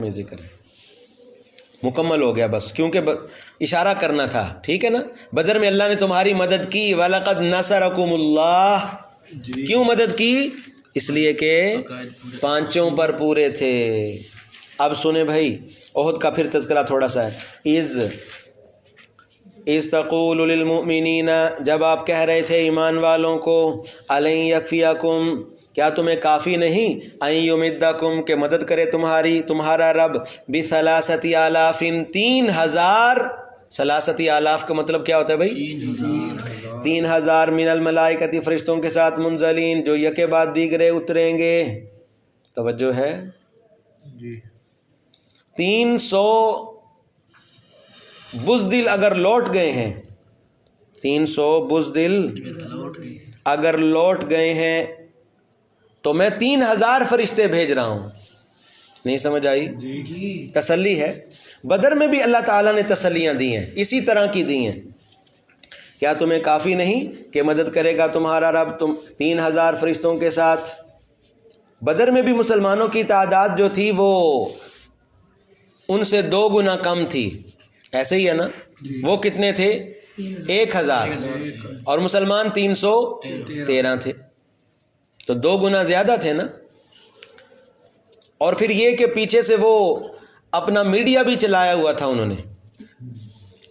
میں ذکر ہے، مکمل ہو گیا بس، کیونکہ اشارہ کرنا تھا، ٹھیک ہے نا۔ بدر میں اللہ نے تمہاری مدد کی، وَلَقَدْ نَصَرَكُمُ اللَّهُ، کیوں مدد کی؟ اس لیے کہ پانچوں پر پورے تھے۔ اب سنیں بھائی، احد کا پھر تذکرہ تھوڑا سا ہے۔ اِذْ تَقُولُ لِلْمُؤْمِنِينَ، جب آپ کہہ رہے تھے ایمان والوں کو، أَلَنْ يَكْفِيَكُمْ، کیا تمہیں کافی نہیں، أَن يُمِدَّكُمْ، کہ مدد کرے تمہارا رب، بِثَلَاثَةِ آلَافٍ، 3000، ثلاثتی آلاف کا مطلب کیا ہوتا ہے بھائی؟ 3000 من الملائکتی، فرشتوں کے ساتھ، منزلین، جو یکے بعد دیگرے اتریں گے۔ توجہ ہے؟ 300 بزدل اگر لوٹ گئے ہیں، 300 بزدل اگر لوٹ گئے ہیں تو میں 3000 فرشتے بھیج رہا ہوں۔ نہیں سمجھ آئی؟ تسلی ہے۔ بدر میں بھی اللہ تعالیٰ نے تسلیاں دی ہیں، اسی طرح کی دی ہیں۔ کیا تمہیں کافی نہیں کہ مدد کرے گا تمہارا رب 3000 فرشتوں کے ساتھ؟ بدر میں بھی مسلمانوں کی تعداد جو تھی وہ ان سے 2 گنا کم تھی، ایسے ہی ہے نا؟ وہ کتنے تھے؟ 1000، اور مسلمان 313 تھے، تو 2 گنا زیادہ تھے نا۔ اور پھر یہ کہ پیچھے سے وہ اپنا میڈیا بھی چلایا ہوا تھا انہوں نے،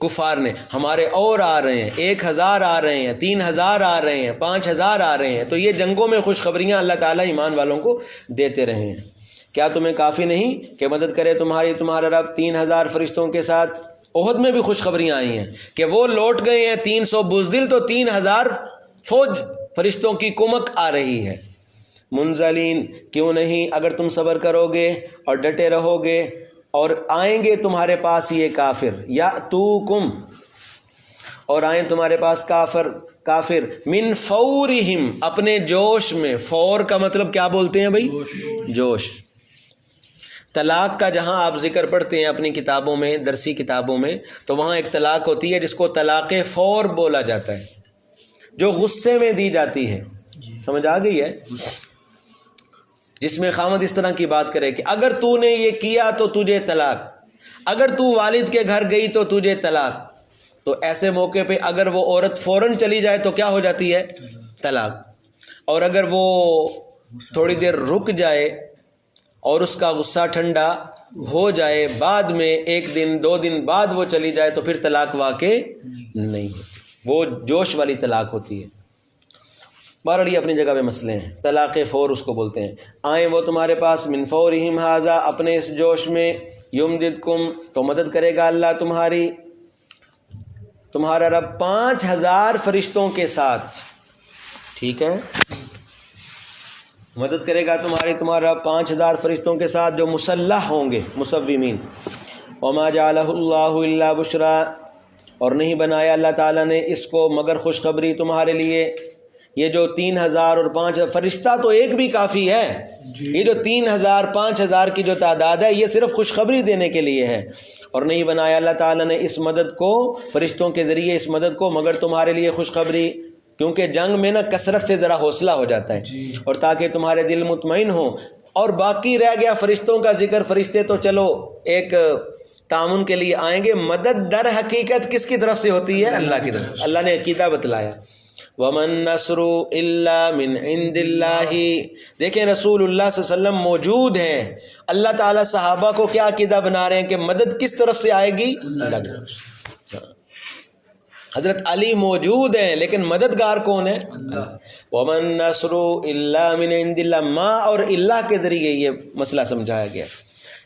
کفار نے، ہمارے اور آ رہے ہیں، 1000 آ رہے ہیں، 3000 آ رہے ہیں، 5000 آ رہے ہیں۔ تو یہ جنگوں میں خوشخبریاں اللہ تعالیٰ ایمان والوں کو دیتے رہے ہیں۔ کیا تمہیں کافی نہیں کہ مدد کرے تمہارا رب 3000 فرشتوں کے ساتھ؟ احد میں بھی خوشخبریاں آئی ہیں کہ وہ لوٹ گئے ہیں 300 بزدل، تو 3000 فوج فرشتوں کی کمک آ رہی ہے۔ منزلین، کیوں نہیں اگر تم صبر کرو گے اور ڈٹے رہو گے، اور آئیں گے تمہارے پاس یہ کافر، یاتوکم، اور آئیں تمہارے پاس کافر من فورہم، اپنے جوش میں۔ فور کا مطلب کیا بولتے ہیں بھائی؟ جوش۔ طلاق کا جہاں آپ ذکر پڑھتے ہیں اپنی کتابوں میں، درسی کتابوں میں، تو وہاں ایک طلاق ہوتی ہے جس کو طلاق فور بولا جاتا ہے، جو غصے میں دی جاتی ہے۔ سمجھ آ گئی ہے؟ جس میں خاوند اس طرح کی بات کرے کہ اگر تو نے یہ کیا تو تجھے طلاق، اگر تو والد کے گھر گئی تو تجھے طلاق۔ تو ایسے موقع پہ اگر وہ عورت فوراً چلی جائے تو کیا ہو جاتی ہے؟ طلاق۔ اور اگر وہ تھوڑی دیر رک جائے اور اس کا غصہ ٹھنڈا ہو جائے، بعد میں 1 دن 2 دن بعد وہ چلی جائے، تو پھر طلاق واقع نہیں ہوتی، وہ جوش والی طلاق ہوتی ہے۔ بہرحال یہ اپنی جگہ پہ مسئلے ہیں۔ طلاق فور اس کو بولتے ہیں۔ آئیں وہ تمہارے پاس من فورہم ھذا، اپنے اس جوش میں، یمددکم، تو مدد کرے گا اللہ تمہارا رب 5000 فرشتوں کے ساتھ، ٹھیک ہے؟ مدد کرے گا تمہارا 5000 فرشتوں کے ساتھ جو مسلح ہوں گے، مسومین۔ وما جعلہ اللہ الا بشرا، اور نہیں بنایا اللہ تعالیٰ نے اس کو مگر خوشخبری تمہارے لیے۔ یہ جو 3000 اور 5000 فرشتہ تو ایک بھی کافی ہے، یہ جو 3000 5000 کی جو تعداد ہے یہ صرف خوشخبری دینے کے لیے ہے۔ اور نہیں بنایا اللہ تعالیٰ نے اس مدد کو، فرشتوں کے ذریعے اس مدد کو، مگر تمہارے لیے خوشخبری، کیونکہ جنگ میں نا کثرت سے ذرا حوصلہ ہو جاتا ہے، اور تاکہ تمہارے دل مطمئن ہوں۔ اور باقی رہ گیا فرشتوں کا ذکر، فرشتے تو چلو ایک تعاون کے لیے آئیں گے، مدد در حقیقت کس کی طرف سے ہوتی ہے؟ اللہ کی طرف سے۔ اللہ نے عقیدہ بتلایا، وَمَن نَّصْرُ إِلَّا مِنْ عِنْدِ اللَّهِ۔ دیکھیں رسول اللہ صلی اللہ علیہ وسلم موجود ہیں، اللہ تعالیٰ صحابہ کو کیا عقیدہ بنا رہے ہیں کہ مدد کس طرف سے آئے گی؟ اللہ کی طرف سے۔ حضرت علی موجود ہیں لیکن مددگار کون ہے؟ وَمَن نَّصْرُ إِلَّا مِنْ عِنْدِ اللَّهِ، ما اور اللہ کے ذریعے یہ مسئلہ سمجھایا گیا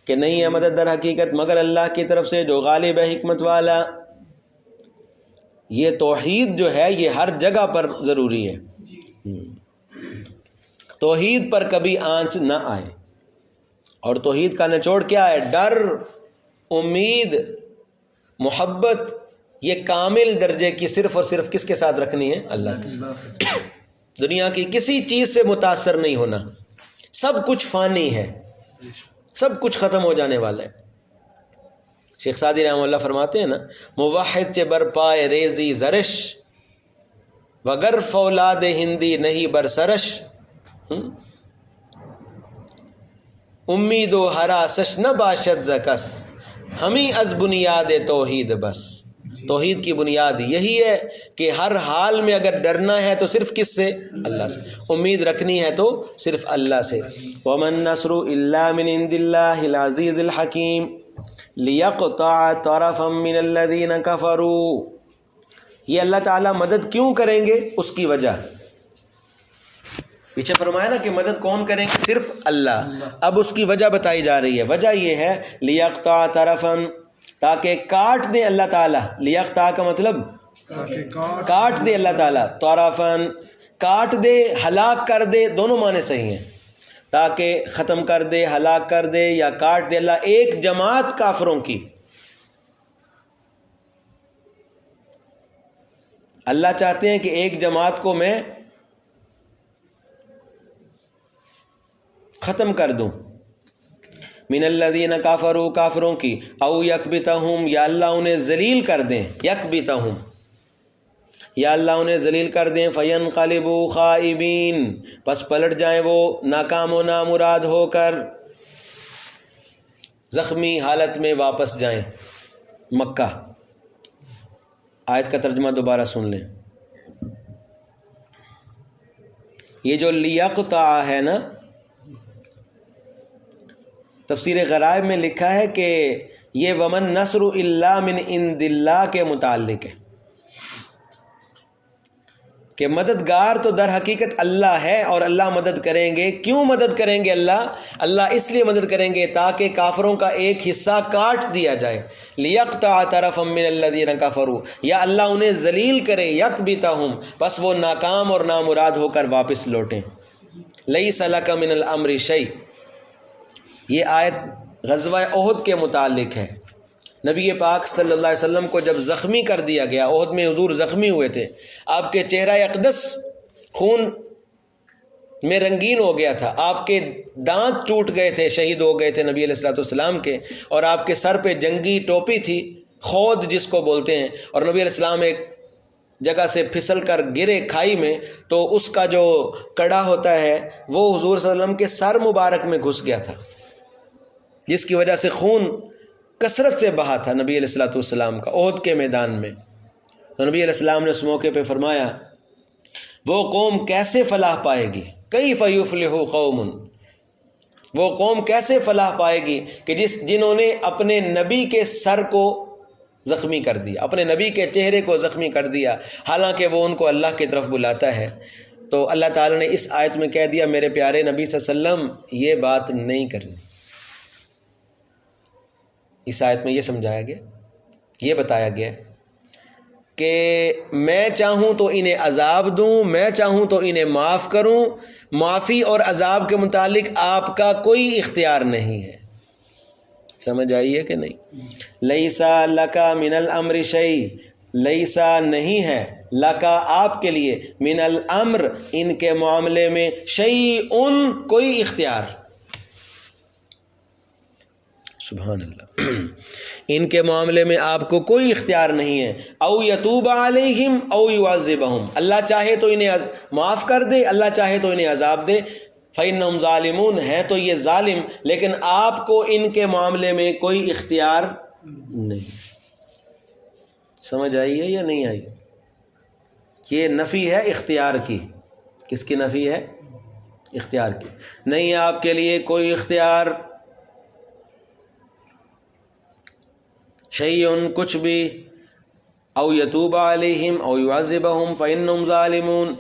کہ نہیں ہے مدد در حقیقت مگر اللہ کی طرف سے جو غالب ہے، حکمت والا۔ یہ توحید جو ہے یہ ہر جگہ پر ضروری ہے، توحید پر کبھی آنچ نہ آئے۔ اور توحید کا نچوڑ کیا ہے؟ ڈر، امید، محبت، یہ کامل درجے کی صرف اور صرف کس کے ساتھ رکھنی ہے؟ اللہ کے ساتھ۔ دنیا کی کسی چیز سے متاثر نہیں ہونا، سب کچھ فانی ہے، سب کچھ ختم ہو جانے والا ہے۔ شیخ سعدی رحمہ اللہ فرماتے ہیں نا، موحد چے برپائے ریزی زرش، وگر فولاد ہندی نہیں برسرش۔ امید و ہراسش نہ باشد زکس ہمیں از بنیاد توحید بس. توحید کی بنیاد یہی ہے کہ ہر حال میں اگر ڈرنا ہے تو صرف کس سے؟ اللہ سے. امید رکھنی ہے تو صرف اللہ سے. وَمَن نَّصْرُ إِلَّا مِنْ عِنْدِ اللَّهِ الْعَزِيزِ الْحَكِيمِ لِيَقْطَعَ طَرَفًا مِّنَ الَّذِينَ كَفَرُوا. یہ اللہ تعالیٰ مدد کیوں کریں گے؟ اس کی وجہ پیچھے فرمایا نا کہ مدد کون کریں گے؟ صرف اللہ. اب اس کی وجہ بتائی جا رہی ہے. وجہ یہ ہے لِيَقْطَعَ طَرَفًا، تاکہ کاٹ دیں اللہ تعالیٰ. لِيَقْطَعَ کا مطلب کاٹ دے اللہ تعالیٰ. طَرَفًا کاٹ دے، ہلاک کر دے، دونوں معنی صحیح ہیں. تاکہ ختم کر دے، ہلاک کر دے یا کاٹ دے اللہ ایک جماعت کافروں کی. اللہ چاہتے ہیں کہ ایک جماعت کو میں ختم کر دوں. من الذین کافروا، کافروں کی. او یکبتہم، یا اللہ انہیں ذلیل کر دیں. یکبتہم، یا اللہ انہیں ذلیل کر دیں. فینقلبوا خائبین، پس پلٹ جائیں وہ ناکام و نامراد ہو کر، زخمی حالت میں واپس جائیں مکہ. آیت کا ترجمہ دوبارہ سن لیں. یہ جو لیقطع ہے نا، تفسیر غرائب میں لکھا ہے کہ یہ ومن نصر الا من عند اللہ کے متعلق ہے کہ مددگار تو در حقیقت اللہ ہے اور اللہ مدد کریں گے. کیوں مدد کریں گے اللہ اس لیے مدد کریں گے تاکہ کافروں کا ایک حصہ کاٹ دیا جائے. لیقطع طرفا من الذین کفروا، یا اللہ انہیں ذلیل کرے. یکبتہم، پس وہ ناکام اور نامراد ہو کر واپس لوٹیں. لیس لک من الامر شیء، یہ آیت غزوہ احد کے متعلق ہے. نبی پاک صلی اللہ علیہ وسلم کو جب زخمی کر دیا گیا، احد میں حضور زخمی ہوئے تھے، آپ کے چہرہ اقدس خون میں رنگین ہو گیا تھا، آپ کے دانت ٹوٹ گئے تھے، شہید ہو گئے تھے نبی علیہ الصلوۃ والسلام کے، اور آپ کے سر پہ جنگی ٹوپی تھی، خود جس کو بولتے ہیں، اور نبی علیہ السلام ایک جگہ سے پھسل کر گرے کھائی میں، تو اس کا جو کڑا ہوتا ہے وہ حضور صلی اللہ علیہ وسلم کے سر مبارک میں گھس گیا تھا، جس کی وجہ سے خون کثرت سے بہا تھا نبی علیہ الصلوۃ والسلام کا احد کے میدان میں. تو نبی علیہ السلام نے اس موقع پہ فرمایا وہ قوم کیسے فلاح پائے گی، کیف یفلح قوم، وہ قوم کیسے فلاح پائے گی کہ جنہوں نے اپنے نبی کے سر کو زخمی کر دیا، اپنے نبی کے چہرے کو زخمی کر دیا، حالانکہ وہ ان کو اللہ کی طرف بلاتا ہے. تو اللہ تعالیٰ نے اس آیت میں کہہ دیا میرے پیارے نبی صلی اللہ علیہ وسلم یہ بات نہیں کرنی. اس آیت میں یہ سمجھایا گیا، یہ بتایا گیا کہ میں چاہوں تو انہیں عذاب دوں، میں چاہوں تو انہیں معاف کروں. معافی اور عذاب کے متعلق آپ کا کوئی اختیار نہیں ہے. سمجھ آئی ہے کہ نہیں؟ لیسا لکا من الامر شیء، لیسا نہیں ہے لکا آپ کے لیے، من الامر ان کے معاملے میں، شیء کوئی اختیار. سبحان اللہ، ان کے معاملے میں آپ کو کوئی اختیار نہیں ہے. او یتوب علیہم او یعذبہم، اللہ چاہے تو انہیں معاف کر دے، اللہ چاہے تو انہیں عذاب دے. فإنہم ظالمون، ہیں تو یہ ظالم، لیکن آپ کو ان کے معاملے میں کوئی اختیار نہیں. سمجھ آئی ہے یا نہیں آئی؟ یہ نفی ہے اختیار کی. کس کی نفی ہے؟ اختیار کی. نہیں ہے آپ کے لیے کوئی اختیار، شیئن کچھ بھی. او یتوب علیہم او یعذبہم فإنہم ظالمون،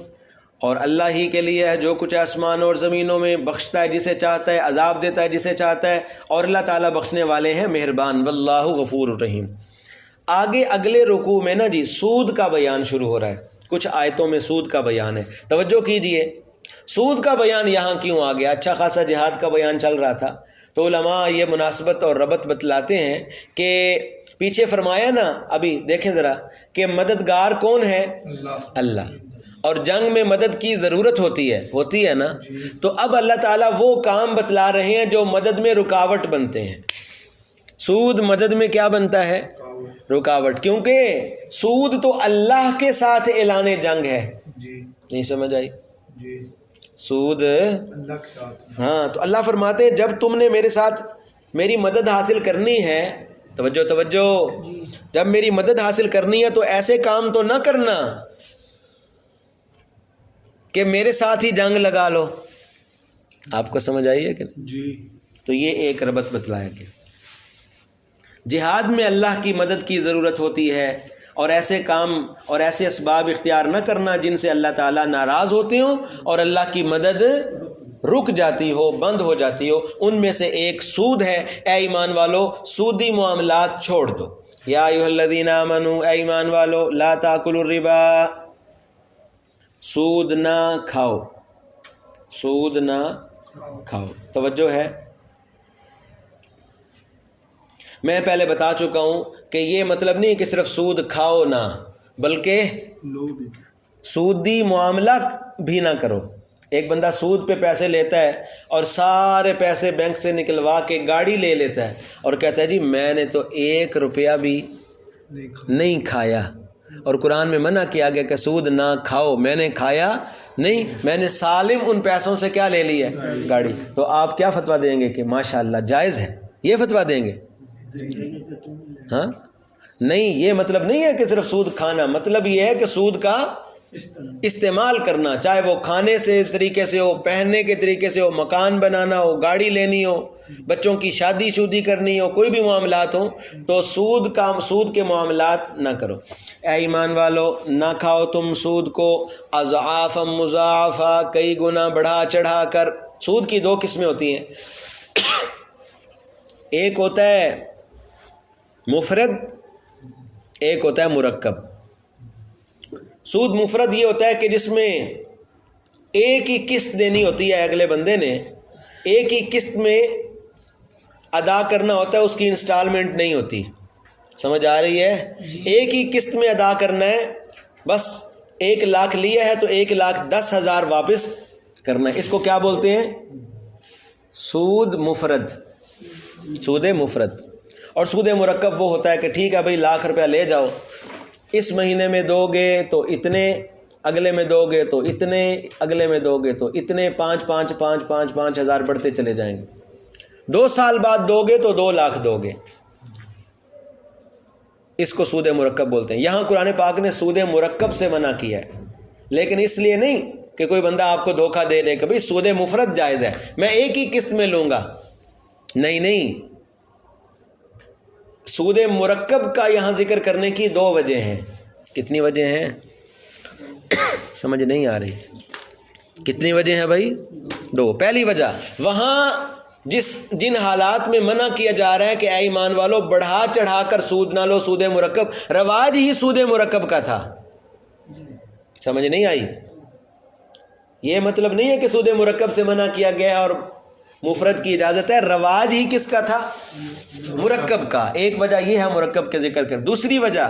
اور اللہ ہی کے لیے ہے جو کچھ آسمانوں اور زمینوں میں، بخشتا ہے جسے چاہتا ہے، عذاب دیتا ہے جسے چاہتا ہے، اور اللہ تعالیٰ بخشنے والے ہیں مہربان. واللہ غفور الرحیم. آگے اگلے رکوع میں نا جی سود کا بیان شروع ہو رہا ہے. کچھ آیتوں میں سود کا بیان ہے. توجہ کیجئے، سود کا بیان یہاں کیوں آ گیا؟ اچھا خاصا جہاد کا بیان چل رہا تھا، تو علماء یہ مناسبت اور ربط بتلاتے ہیں کہ پیچھے فرمایا نا، ابھی دیکھیں ذرا کہ مددگار کون ہے؟ اللہ. اور جنگ میں مدد کی ضرورت ہوتی ہے نا. تو اب اللہ تعالیٰ وہ کام بتلا رہے ہیں جو مدد میں رکاوٹ بنتے ہیں. سود مدد میں کیا بنتا ہے؟ رکاوٹ. کیونکہ سود تو اللہ کے ساتھ اعلان جنگ ہے. نہیں سمجھ آئی؟ سود ہاں، تو اللہ فرماتے ہیں جب تم نے میرے ساتھ میری مدد حاصل کرنی ہے، توجہ توجہ، جب میری مدد حاصل کرنی ہے تو ایسے کام تو نہ کرنا کہ میرے ساتھ ہی جنگ لگا لو. آپ کو سمجھ آئی ہے کہ نہیں؟ جی. تو یہ ایک ربط بتلایا گیا. جہاد میں اللہ کی مدد کی ضرورت ہوتی ہے، اور ایسے کام اور ایسے اسباب اختیار نہ کرنا جن سے اللہ تعالیٰ ناراض ہوتے ہوں اور اللہ کی مدد رک جاتی ہو، بند ہو جاتی ہو. ان میں سے ایک سود ہے. اے ایمان والو، سودی معاملات چھوڑ دو. یا ایھا الذین آمنو، اے ایمان والو، لا تاکلوا الربا، سود نہ کھاؤ، سود نہ کھاؤ. توجہ ہے، میں پہلے بتا چکا ہوں کہ یہ مطلب نہیں کہ صرف سود کھاؤ نہ، بلکہ سودی معاملہ بھی نہ کرو. ایک بندہ سود پہ پیسے لیتا ہے اور سارے پیسے بینک سے نکلوا کے گاڑی لے لیتا ہے اور کہتا ہے جی میں نے تو 1 روپیہ بھی نہیں کھایا، اور قرآن میں منع کیا گیا کہ سود نہ کھاؤ. میں نے کھایا نہیں، میں نے سالم ان پیسوں سے کیا لے لی ہے؟ گاڑی. تو آپ کیا فتویٰ دیں گے کہ ماشاءاللہ جائز ہے؟ یہ فتویٰ دیں گے؟ ہاں نہیں، یہ مطلب نہیں ہے کہ صرف سود کھانا، مطلب یہ ہے کہ سود کا استعمال کرنا، چاہے وہ کھانے سے طریقے سے ہو، پہننے کے طریقے سے ہو، مکان بنانا ہو، گاڑی لینی ہو، بچوں کی شادی کرنی ہو، کوئی بھی معاملات ہوں تو سود کے معاملات نہ کرو. اے ایمان والو، نہ کھاؤ تم سود کو اضعافا مضاعفا، کئی گنا بڑھا چڑھا کر. سود کی 2 قسمیں ہوتی ہیں، ایک ہوتا ہے مفرد، ایک ہوتا ہے مرکب. سود مفرد یہ ہوتا ہے کہ جس میں ایک ہی قسط دینی ہوتی ہے، اگلے بندے نے ایک ہی قسط میں ادا کرنا ہوتا ہے، اس کی انسٹالمنٹ نہیں ہوتی. سمجھ آ رہی ہے؟ ایک ہی قسط میں ادا کرنا ہے، بس 1 لاکھ لیا ہے تو 1,10,000 واپس کرنا ہے. اس کو کیا بولتے ہیں؟ سود مفرد. سود مفرد. اور سود مرکب وہ ہوتا ہے کہ ٹھیک ہے بھائی 1,00,000 روپیہ لے جاؤ، اس مہینے میں دو گے تو اتنے، اگلے میں دو گے تو اتنے، اگلے میں دو گے تو اتنے، 5,000 بڑھتے چلے جائیں گے. 2 سال بعد دو گے تو 2,00,000 دو گے. اس کو سود مرکب بولتے ہیں. یہاں قرآن پاک نے سود مرکب سے منع کیا ہے، لیکن اس لیے نہیں کہ کوئی بندہ آپ کو دھوکہ دے دے کہ بھائی سود مفرد جائز ہے، میں ایک ہی قسط میں لوں گا. نہیں، سود مرکب کا یہاں ذکر کرنے کی 2 وجہ ہیں. کتنی وجہ ہیں؟ سمجھ نہیں آ رہی. کتنی وجہ ہیں بھائی؟ 2. پہلی وجہ، وہاں جن حالات میں منع کیا جا رہا ہے کہ اے ایمان والو بڑھا چڑھا کر سود نہ لو، سود مرکب رواج ہی سود مرکب کا تھا. سمجھ نہیں آئی؟ یہ مطلب نہیں ہے کہ سود مرکب سے منع کیا گیا اور مفرد کی اجازت ہے. رواج ہی کس کا تھا؟ مرکب کا. ایک وجہ یہ ہے مرکب کے ذکر کر. دوسری وجہ،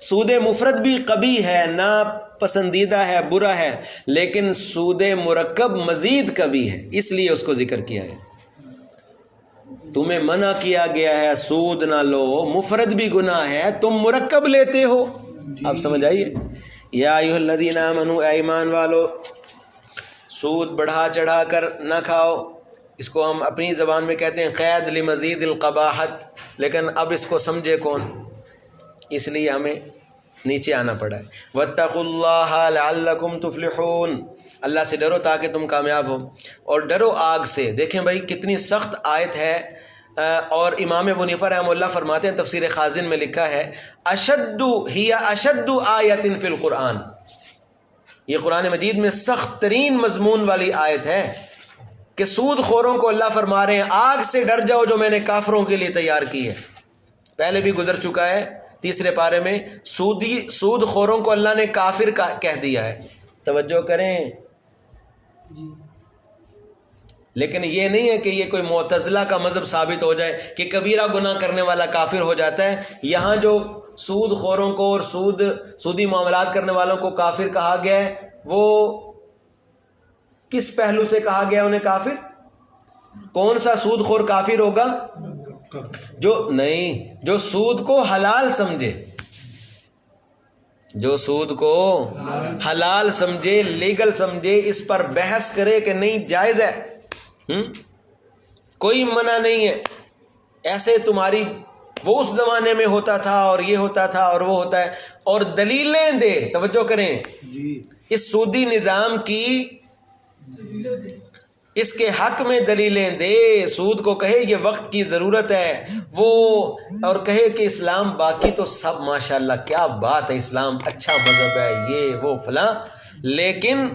سود مفرد بھی قبیح ہے، نا پسندیدہ ہے، برا ہے، لیکن سود مرکب مزید قبیح ہے، اس لیے اس کو ذکر کیا ہے. تمہیں منع کیا گیا ہے سود نہ لو، مفرد بھی گناہ ہے، تم مرکب لیتے ہو. آپ سمجھ آئیے. یا ایھا الذین آمنو، اے ایمان والو، سود بڑھا چڑھا کر نہ کھاؤ. اس کو ہم اپنی زبان میں کہتے ہیں قید لمزید القباحت، لیکن اب اس کو سمجھے کون، اس لیے ہمیں نیچے آنا پڑا ہے. واتقوا اللہ لعلکم تفلحون، اللہ سے ڈرو تاکہ تم کامیاب ہو، اور ڈرو آگ سے. دیکھیں بھائی کتنی سخت آیت ہے. اور امام ابو حنیفہ رحمہ اللہ فرماتے ہیں، تفسیر خازن میں لکھا ہے اشد آیت فی القرآن، یہ قرآن مجید میں سخت ترین مضمون والی آیت ہے کہ سود خوروں کو اللہ فرما رہے ہیں آگ سے ڈر جاؤ جو میں نے کافروں کے لیے تیار کی ہے. پہلے بھی گزر چکا ہے 3 پارے میں، سود خوروں کو اللہ نے کافر کہہ دیا ہے. توجہ کریں. لیکن یہ نہیں ہے کہ یہ کوئی معتزلہ کا مذہب ثابت ہو جائے کہ کبیرہ گناہ کرنے والا کافر ہو جاتا ہے. یہاں جو سود خوروں کو اور سودی معاملات کرنے والوں کو کافر کہا گیا ہے، وہ کس پہلو سے کہا گیا انہیں کافر؟ کون سا سود خور کافر ہوگا؟ جو سود کو حلال سمجھے. جو سود کو حلال سمجھے، لیگل سمجھے، اس پر بحث کرے کہ نہیں جائز ہے، کوئی منع نہیں ہے، ایسے تمہاری وہ اس زمانے میں ہوتا تھا اور یہ ہوتا تھا اور وہ ہوتا ہے، اور دلیلیں دے، توجہ کریں، اس سودی نظام کی اس کے حق میں دلیلیں دے، سود کو کہے یہ وقت کی ضرورت ہے، وہ اور کہے کہ اسلام باقی تو سب ماشاءاللہ کیا بات ہے، اسلام اچھا مذہب ہے، یہ وہ فلاں، لیکن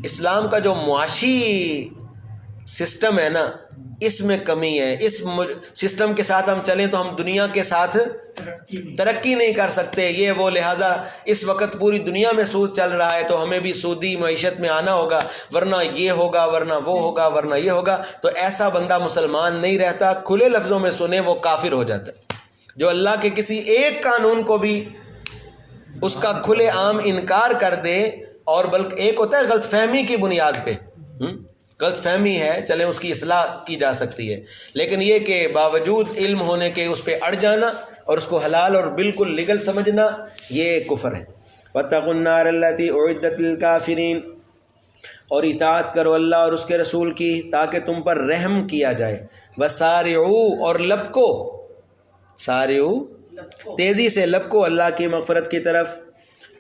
اسلام کا جو معاشی سسٹم ہے نا، اس میں کمی ہے، اس سسٹم کے ساتھ ہم چلیں تو ہم دنیا کے ساتھ ترقی نہیں کر سکتے، یہ وہ، لہٰذا اس وقت پوری دنیا میں سود چل رہا ہے تو ہمیں بھی سودی معیشت میں آنا ہوگا، ورنہ یہ ہوگا، ورنہ وہ ہوگا، ورنہ یہ ہوگا۔ تو ایسا بندہ مسلمان نہیں رہتا، کھلے لفظوں میں سنے وہ کافر ہو جاتا ہے، جو اللہ کے کسی ایک قانون کو بھی اس کا کھلے عام انکار کر دے، اور بلکہ ایک ہوتا ہے غلط فہمی کی بنیاد پہ، غلط فہمی ہے، چلیں اس کی اصلاح کی جا سکتی ہے، لیکن یہ کہ باوجود علم ہونے کے اس پہ اڑ جانا اور اس کو حلال اور بالکل لیگل سمجھنا، یہ کفر ہے۔ وَاتَّقُوا النَّارَ الَّتِي أُعِدَّتْ لِلْكَافِرِينَ، اور اطاعت کرو اللہ اور اس کے رسول کی تاکہ تم پر رحم کیا جائے۔ وَسَارِعُوا، اور لپکو، سارعوا تیزی سے لپکو اللہ کی مغفرت کی طرف۔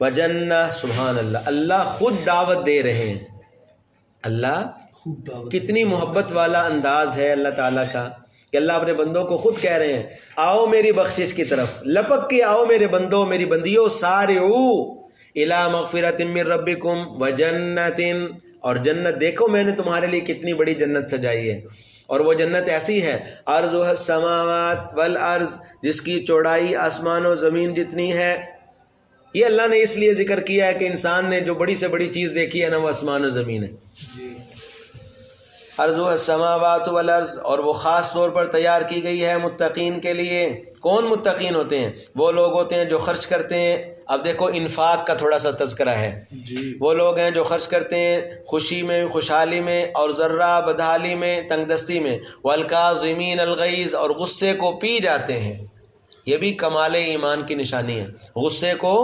وجنہ، سبحان اللہ، اللہ خود دعوت دے رہے ہیں، اللہ کتنی محبت والا انداز ہے اللہ تعالیٰ کا کہ اللہ اپنے بندوں کو خود کہہ رہے ہیں آؤ میری بخشش کی طرف، لپک کے آؤ میرے بندوں، میری بندیوں، سارعوا الی مغفرۃ من ربکم وجنۃ، اور جنت دیکھو میں نے تمہارے لیے کتنی بڑی جنت سجائی ہے، اور وہ جنت ایسی ہے عرضها السماوات والارض، جس کی چوڑائی آسمان و زمین جتنی ہے۔ یہ اللہ نے اس لیے ذکر کیا ہے کہ انسان نے جو بڑی سے بڑی چیز دیکھی ہے نا، وہ آسمان و زمین ہے۔ عرضها السماوات والارض، اور وہ خاص طور پر تیار کی گئی ہے متقین کے لیے۔ کون متقین ہوتے ہیں؟ وہ لوگ ہوتے ہیں جو خرچ کرتے ہیں، اب دیکھو انفاق کا تھوڑا سا تذکرہ ہے، وہ لوگ ہیں جو خرچ کرتے ہیں خوشی میں، خوشحالی میں، اور ذرہ بدحالی میں، تنگ دستی میں، والکاظمین الغیظ، اور غصے کو پی جاتے ہیں، یہ بھی کمال ایمان کی نشانی ہے، غصے کو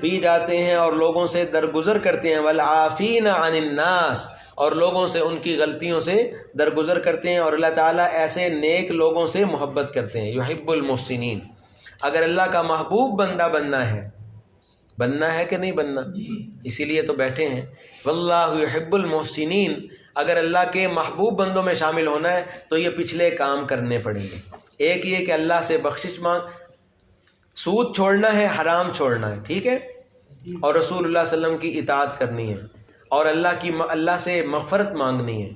پی جاتے ہیں اور لوگوں سے درگزر کرتے ہیں، والعافین عن الناس، اور لوگوں سے ان کی غلطیوں سے درگزر کرتے ہیں، اور اللہ تعالیٰ ایسے نیک لوگوں سے محبت کرتے ہیں، یحب المحسنین۔ اگر اللہ کا محبوب بندہ بننا ہے کہ نہیں بننا، اسی لیے تو بیٹھے ہیں، واللہ یحب المحسنین، اگر اللہ کے محبوب بندوں میں شامل ہونا ہے تو یہ پچھلے کام کرنے پڑیں گے۔ ایک یہ کہ اللہ سے بخشش مانگ، سود چھوڑنا ہے، حرام چھوڑنا ہے، ٹھیک ہے، اور رسول اللہ صلی اللہ علیہ وسلم کی اطاعت کرنی ہے، اور اللہ سے مغفرت مانگنی ہے،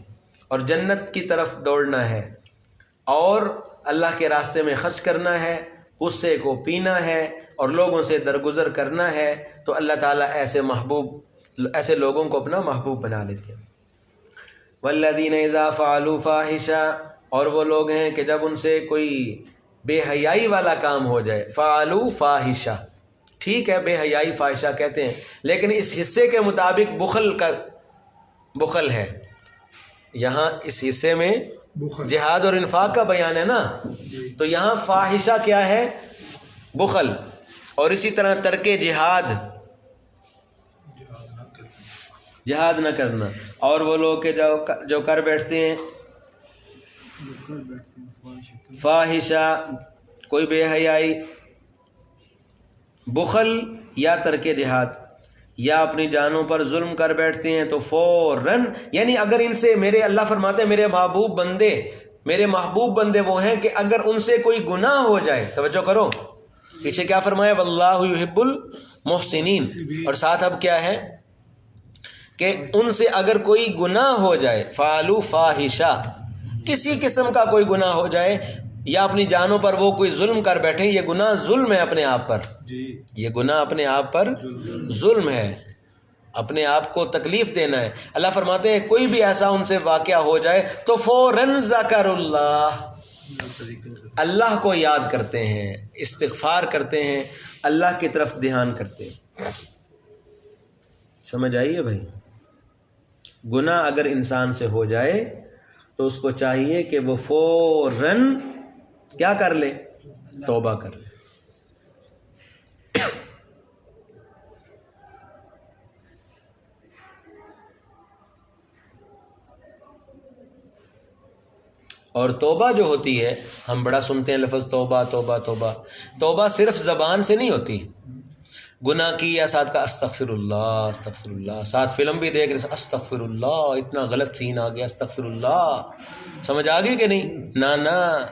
اور جنت کی طرف دوڑنا ہے، اور اللہ کے راستے میں خرچ کرنا ہے، غصے کو پینا ہے، اور لوگوں سے درگزر کرنا ہے، تو اللہ تعالیٰ ایسے لوگوں کو اپنا محبوب بنا لیتے ہیں۔ والذین اذا فعلوا فاحشہ، اور وہ لوگ ہیں کہ جب ان سے کوئی بے حیائی والا کام ہو جائے، فعلوا فاحشہ، ٹھیک ہے، بے حیائی فاحشہ کہتے ہیں، لیکن اس حصے کے مطابق بخل ہے، یہاں اس حصے میں جہاد اور انفاق کا بیان ہے نا، تو یہاں فاحشہ کیا ہے؟ بخل، اور اسی طرح ترک جہاد نہ کرنا، اور وہ لوگ کہ جو کر بیٹھتے ہیں فاحشہ، کوئی بے حیائی، بخل یا ترک جہاد، یا اپنی جانوں پر ظلم کر بیٹھتے ہیں، تو فوراً، یعنی اگر ان سے اللہ فرماتے ہیں میرے محبوب بندے وہ ہیں کہ اگر ان سے کوئی گناہ ہو جائے، توجہ کرو پیچھے کیا فرمایا، واللہ یحب المحسنین، اور ساتھ اب کیا ہے کہ ان سے اگر کوئی گناہ ہو جائے، فعلوا فاحشہ، کسی قسم کا کوئی گناہ ہو جائے، یا اپنی جانوں پر وہ کوئی ظلم کر بیٹھیں، یہ گناہ ظلم ہے اپنے آپ پر، یہ گناہ اپنے آپ پر ظلم ہے، اپنے آپ کو تکلیف دینا ہے۔ اللہ فرماتے ہیں کوئی بھی ایسا ان سے واقعہ ہو جائے تو فوراً ذکر اللہ کو یاد کرتے ہیں، استغفار کرتے ہیں، اللہ کی طرف دھیان کرتے ہیں۔ سمجھ آئیے بھائی، گناہ اگر انسان سے ہو جائے تو اس کو چاہیے کہ وہ فوراً کیا کر لے؟ توبہ کر لے۔ اور توبہ جو ہوتی ہے، ہم بڑا سنتے ہیں لفظ توبہ توبہ توبہ، توبہ صرف زبان سے نہیں ہوتی. گناہ کی یا ساتھ کا استغفر اللہ، ساتھ فلم بھی دیکھ رہے استغفر اللہ، اتنا غلط سین آ گیا استغفر اللہ، سمجھ آ گئی کہ نہیں؟ نہ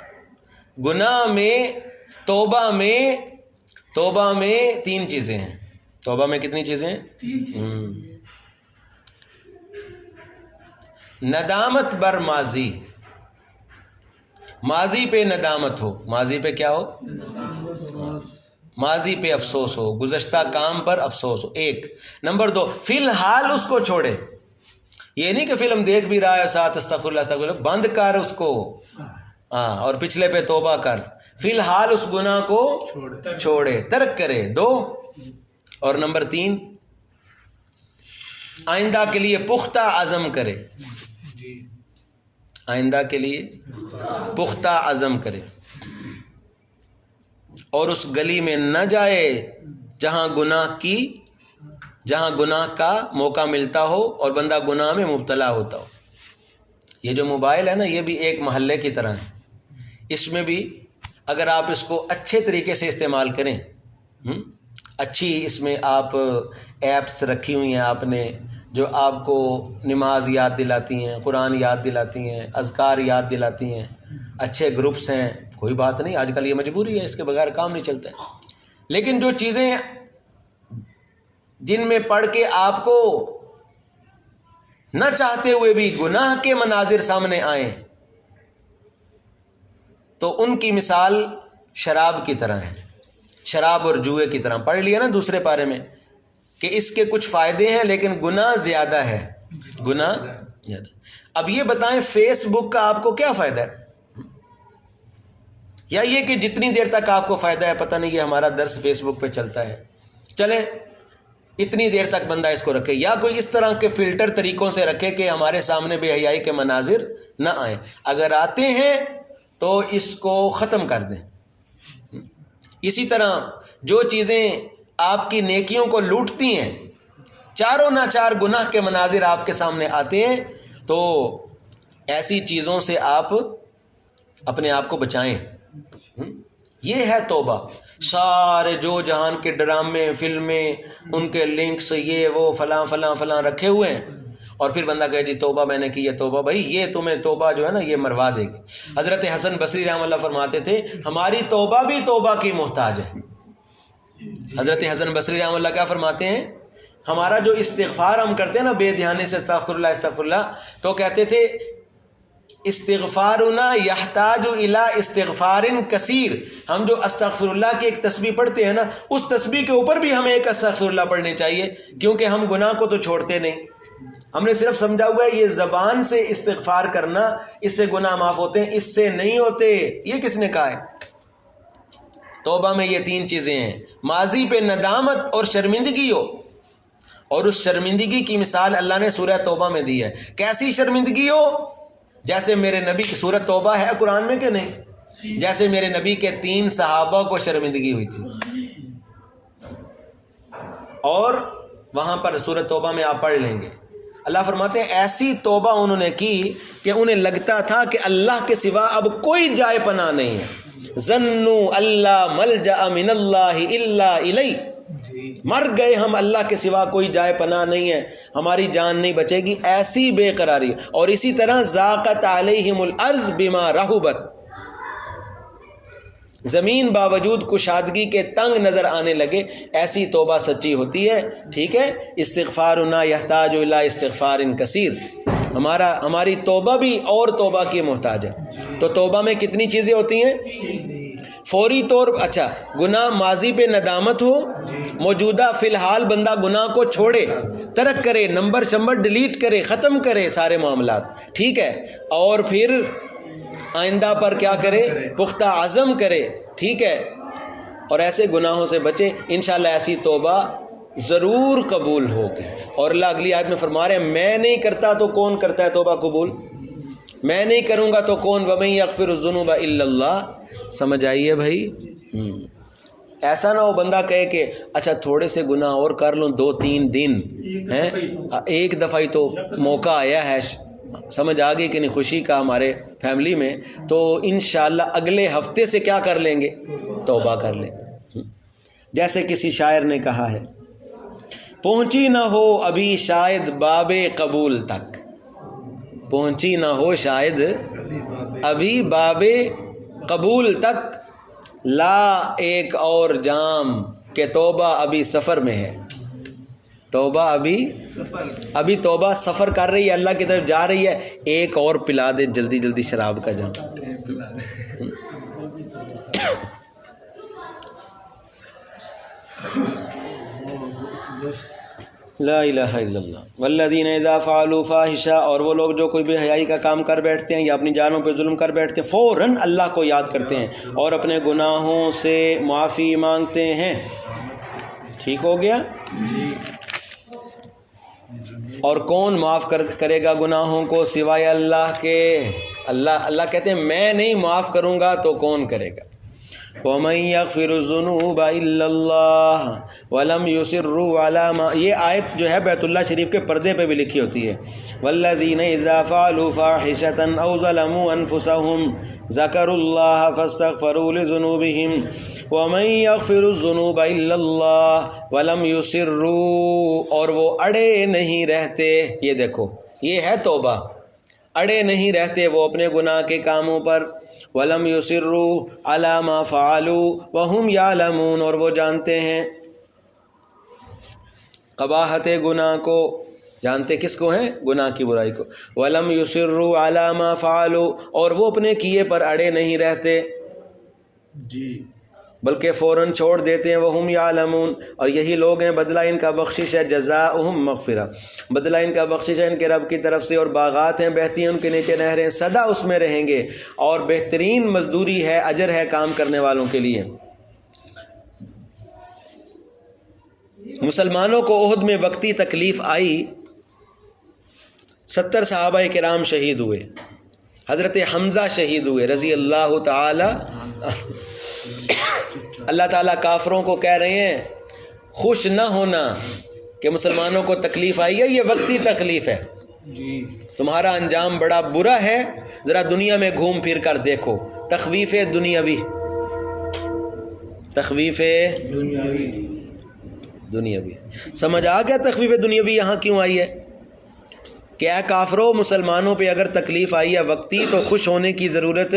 گناہ میں توبہ میں 3 چیزیں ہیں. توبہ میں کتنی چیزیں ہیں؟ 3. ندامت بر ماضی، ماضی پہ ندامت ہو، ماضی پہ کیا ہو؟ ماضی پہ افسوس ہو، گزشتہ کام پر افسوس ہو. 1 نمبر 2 فی الحال اس کو چھوڑے. یہ نہیں کہ فلم دیکھ بھی رہا ہے ساتھ استغفر اللہ، بند کر اس کو، اور پچھلے پہ توبہ کر. فی الحال اس گناہ کو چھوڑے، ترک کرے. 2 اور نمبر 3 آئندہ کے لیے پختہ عزم کرے، آئندہ کے لیے پختہ عزم کرے، اور اس گلی میں نہ جائے جہاں گناہ کا موقع ملتا ہو اور بندہ گناہ میں مبتلا ہوتا ہو. یہ جو موبائل ہے نا، یہ بھی ایک محلے کی طرح ہے. اس میں بھی اگر آپ اس کو اچھے طریقے سے استعمال کریں، اچھی اس میں آپ ایپس رکھی ہوئی ہیں آپ نے جو آپ کو نماز یاد دلاتی ہیں، قرآن یاد دلاتی ہیں، اذکار یاد دلاتی ہیں، اچھے گروپس ہیں، کوئی بات نہیں، آج کل یہ مجبوری ہے، اس کے بغیر کام نہیں چلتا ہے. لیکن جو چیزیں جن میں پڑھ کے آپ کو نہ چاہتے ہوئے بھی گناہ کے مناظر سامنے آئیں، تو ان کی مثال شراب کی طرح ہے، شراب اور جوئے کی طرح. پڑھ لیا نا دوسرے پارے میں کہ اس کے کچھ فائدے ہیں لیکن گناہ زیادہ ہے، گناہ زیادہ. اب یہ بتائیں فیس بک کا آپ کو کیا فائدہ ہے؟ یا یہ کہ جتنی دیر تک آپ کو فائدہ ہے، پتہ نہیں یہ ہمارا درس فیس بک پہ چلتا ہے، چلیں اتنی دیر تک بندہ اس کو رکھے، یا کوئی اس طرح کے فلٹر طریقوں سے رکھے کہ ہمارے سامنے بے حیائی کے مناظر نہ آئیں. اگر آتے ہیں تو اس کو ختم کر دیں. اسی طرح جو چیزیں آپ کی نیکیوں کو لوٹتی ہیں، چاروں نہ چار گناہ کے مناظر آپ کے سامنے آتے ہیں، تو ایسی چیزوں سے آپ اپنے آپ کو بچائیں. یہ ہے توبہ. سارے جو جہان کے ڈرامے، فلمیں، ان کے لنکس، یہ وہ فلاں فلاں فلاں رکھے ہوئے ہیں، اور پھر بندہ کہے جی توبہ میں نے کی ہے. توبہ بھائی یہ تمہیں توبہ جو ہے نا یہ مروا دے گی. حضرت حسن بصری رحمہ اللہ فرماتے تھے ہماری توبہ بھی توبہ کی محتاج ہے. حضرت حسن بصری رحمہ اللہ کیا فرماتے ہیں؟ ہمارا جو استغفار ہم کرتے ہیں نا بے دھیانی سے استغفر اللہ، تو کہتے تھے استغفارنا یحتاج الی استغفار کثیر. ہم جو استغفر اللہ کی ایک تسبیح پڑھتے ہیں نا، اس تسبیح کے اوپر بھی ہمیں ایک استغفر اللہ پڑھنی چاہیے، کیونکہ ہم گناہ کو تو چھوڑتے نہیں. ہم نے صرف سمجھا ہوا ہے یہ زبان سے استغفار کرنا اس سے گناہ معاف ہوتے ہیں، اس سے نہیں ہوتے. یہ کس نے کہا ہے؟ توبہ میں یہ 3 چیزیں ہیں. ماضی پہ ندامت اور شرمندگی ہو، اور اس شرمندگی کی مثال اللہ نے سورہ توبہ میں دی ہے. کیسی شرمندگی ہو؟ جیسے میرے نبی کی سورۃ توبہ ہے قرآن میں کہ نہیں؟ جیسے میرے نبی کے 3 صحابہ کو شرمندگی ہوئی تھی، اور وہاں پر سورۃ توبہ میں آپ پڑھ لیں گے. اللہ فرماتے ہیں ایسی توبہ انہوں نے کی کہ انہیں لگتا تھا کہ اللہ کے سوا اب کوئی جائے پناہ نہیں ہے. ظنوا اللہ ملجأ من اللہ الا الیہ، مر گئے ہم، اللہ کے سوا کوئی جائے پناہ نہیں ہے، ہماری جان نہیں بچے گی. ایسی بے قراری. اور اسی طرح ضاقت علیہم الارض بما رحبت، زمین باوجود کشادگی کے تنگ نظر آنے لگے. ایسی توبہ سچی ہوتی ہے. ٹھیک ہے، استغفارنا یحتاج الی استغفار کثیر. ہماری توبہ بھی اور توبہ کی محتاج ہے. تو توبہ میں کتنی چیزیں ہوتی ہیں؟ فوری طور، اچھا گناہ ماضی پہ ندامت ہو، موجودہ فی الحال بندہ گناہ کو چھوڑے، ترک کرے، نمبر ڈیلیٹ کرے، ختم کرے سارے معاملات. ٹھیک ہے، اور پھر آئندہ پر کیا کرے؟ پختہ عزم کرے. ٹھیک ہے، اور ایسے گناہوں سے بچے. انشاءاللہ ایسی توبہ ضرور قبول ہوگی. اور اللہ اگلی آیت میں فرما رہے ہیں میں نہیں کرتا تو کون کرتا ہے توبہ قبول؟ میں نہیں کروں گا تو کون؟ وَمَن يَغْفِرُ الذُّنُوبَ إِلَّا اللَّهُ. سمجھ آئیے بھائی؟ ایسا نہ ہو بندہ کہے کہ اچھا تھوڑے سے گناہ اور کر لوں 2-3 دن ہیں، ایک دفعہ ہی تو موقع آیا ہے، سمجھ آ گئی کہ نہیں خوشی کا ہمارے فیملی میں؟ تو انشاءاللہ اگلے ہفتے سے کیا کر لیں گے؟ توبہ کر لیں گے۔ جیسے کسی شاعر نے کہا ہے، پہنچی نہ ہو ابھی شاید باب قبول تک، پہنچی نہ ہو شاید ابھی باب قبول تک، لا ایک اور جام کہ توبہ ابھی سفر میں ہے، توبہ ابھی توبہ سفر کر رہی ہے، اللہ کی طرف جا رہی ہے، ایک اور پلا دے جلدی جلدی شراب کا جام۔ لا الہ الا اللہ۔ والذین اذا فعلوا فاحشہ، اور وہ لوگ جو کوئی بے حیائی کا کام کر بیٹھتے ہیں یا اپنی جانوں پہ ظلم کر بیٹھتے ہیں، فوراً اللہ کو یاد کرتے ہیں اور اپنے گناہوں سے معافی مانگتے ہیں۔ ٹھیک ہو گیا؟ اور کون معاف کرے گا گناہوں کو سوائے اللہ کے؟ اللہ کہتے ہیں میں نہیں معاف کروں گا تو کون کرے گا؟ وَمَن يَغْفِرُ الذُّنُوبَ إِلَّا اللَّهُ وَلَمْ يُصِرُّوا عَلَىٰ مَا، یہ آیت جو ہے بیت اللہ شریف کے پردے پہ بھی لکھی ہوتی ہے، وَالَّذِينَ إِذَا فَعَلُوا فَاحِشَةً أَوْ ظَلَمُوا أَنفُسَهُمْ ذَكَرُوا اللَّهَ فَاسْتَغْفَرُوا لِذُنُوبِهِمْ وَمَن يَغْفِرُ الذُّنُوبَ إِلَّا اللَّهُ وَلَمْ يُصِرُّوا، اور وہ اڑے نہیں رہتے، یہ دیکھو یہ ہے توبہ، اڑے نہیں رہتے وہ اپنے گناہ کے کاموں پر، وَلَمْ يُصِرُّوا عَلَىٰ مَا فَعَلُوا وَهُمْ يَعْلَمُونَ، اور وہ جانتے ہیں قباحت گناہ کو، جانتے کس کو ہیں؟ گناہ کی برائی کو۔ وَلَمْ يُصِرُّوا عَلَىٰ مَا فَعَلُوا، اور وہ اپنے کیے پر اڑے نہیں رہتے جی، بلکہ فوراً چھوڑ دیتے ہیں، وَهُمْ يَعْلَمُونَ، اور یہی لوگ ہیں بدلہ ان کا بخشش ہے، جزاؤہم مغفرہ، بدلہ ان کا بخشش ہے ان کے رب کی طرف سے، اور باغات ہیں بہتی ہیں ان کے نیچے نہریں، سدا اس میں رہیں گے، اور بہترین مزدوری ہے، اجر ہے کام کرنے والوں کے لیے۔ مسلمانوں کو احد میں وقتی تکلیف آئی، 70 صحابہ کرام شہید ہوئے، حضرت حمزہ شہید ہوئے رضی اللہ تعالی۔ اللہ تعالیٰ کافروں کو کہہ رہے ہیں خوش نہ ہونا کہ مسلمانوں کو تکلیف آئی ہے، یہ وقتی تکلیف ہے، تمہارا انجام بڑا برا ہے، ذرا دنیا میں گھوم پھر کر دیکھو۔ تخویف دنیاوی، تخویف دنیاوی، سمجھ آ گیا تخویف دنیاوی یہاں کیوں آئی ہے؟ کہ اے کافرو، مسلمانوں پہ اگر تکلیف آئی ہے وقتی تو خوش ہونے کی ضرورت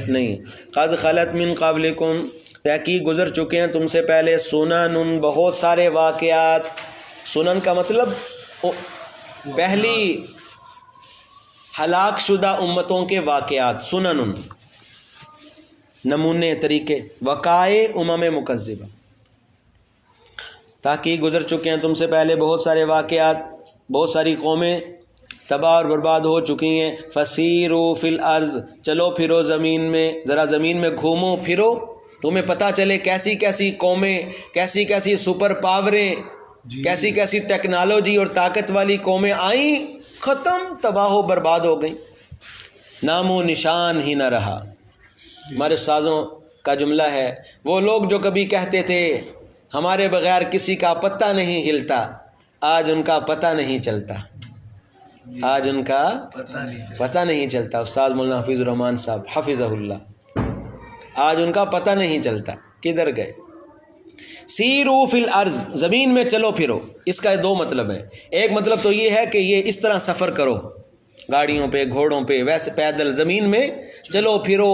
نہیں۔ قد خلت من قبلکم، تحقیق گزر چکے ہیں تم سے پہلے، سنن، بہت سارے واقعات، سنن کا مطلب پہلی ہلاک شدہ امتوں کے واقعات، سنن نمونے، طریقے، وقائع امم مکذبہ، تحقیق گزر چکے ہیں تم سے پہلے بہت سارے واقعات، بہت ساری قومیں تباہ اور برباد ہو چکی ہیں۔ فسیروا فی الارض، چلو پھرو زمین میں، ذرا زمین میں گھومو پھرو، تمہیں پتہ چلے کیسی کیسی قومیں، کیسی کیسی سپر پاوریں، کیسی کیسی ٹیکنالوجی اور طاقت والی قومیں آئیں، ختم، تباہ و برباد ہو گئیں، نام و نشان ہی نہ رہا۔ ہمارے استاذوں کا جملہ ہے، وہ لوگ جو کبھی کہتے تھے ہمارے بغیر کسی کا پتہ نہیں ہلتا، آج ان کا پتہ نہیں چلتا، آج ان کا پتہ نہیں چلتا۔ استاد مولانا حفیظ الرحمان صاحب حفظہ اللہ، آج ان کا پتہ نہیں چلتا کدھر گئے۔ سیرو فی الارض، زمین میں چلو پھرو، اس کا دو مطلب ہے۔ ایک مطلب تو یہ ہے کہ یہ اس طرح سفر کرو، گاڑیوں پہ، گھوڑوں پہ، ویسے پیدل زمین میں چلو پھرو،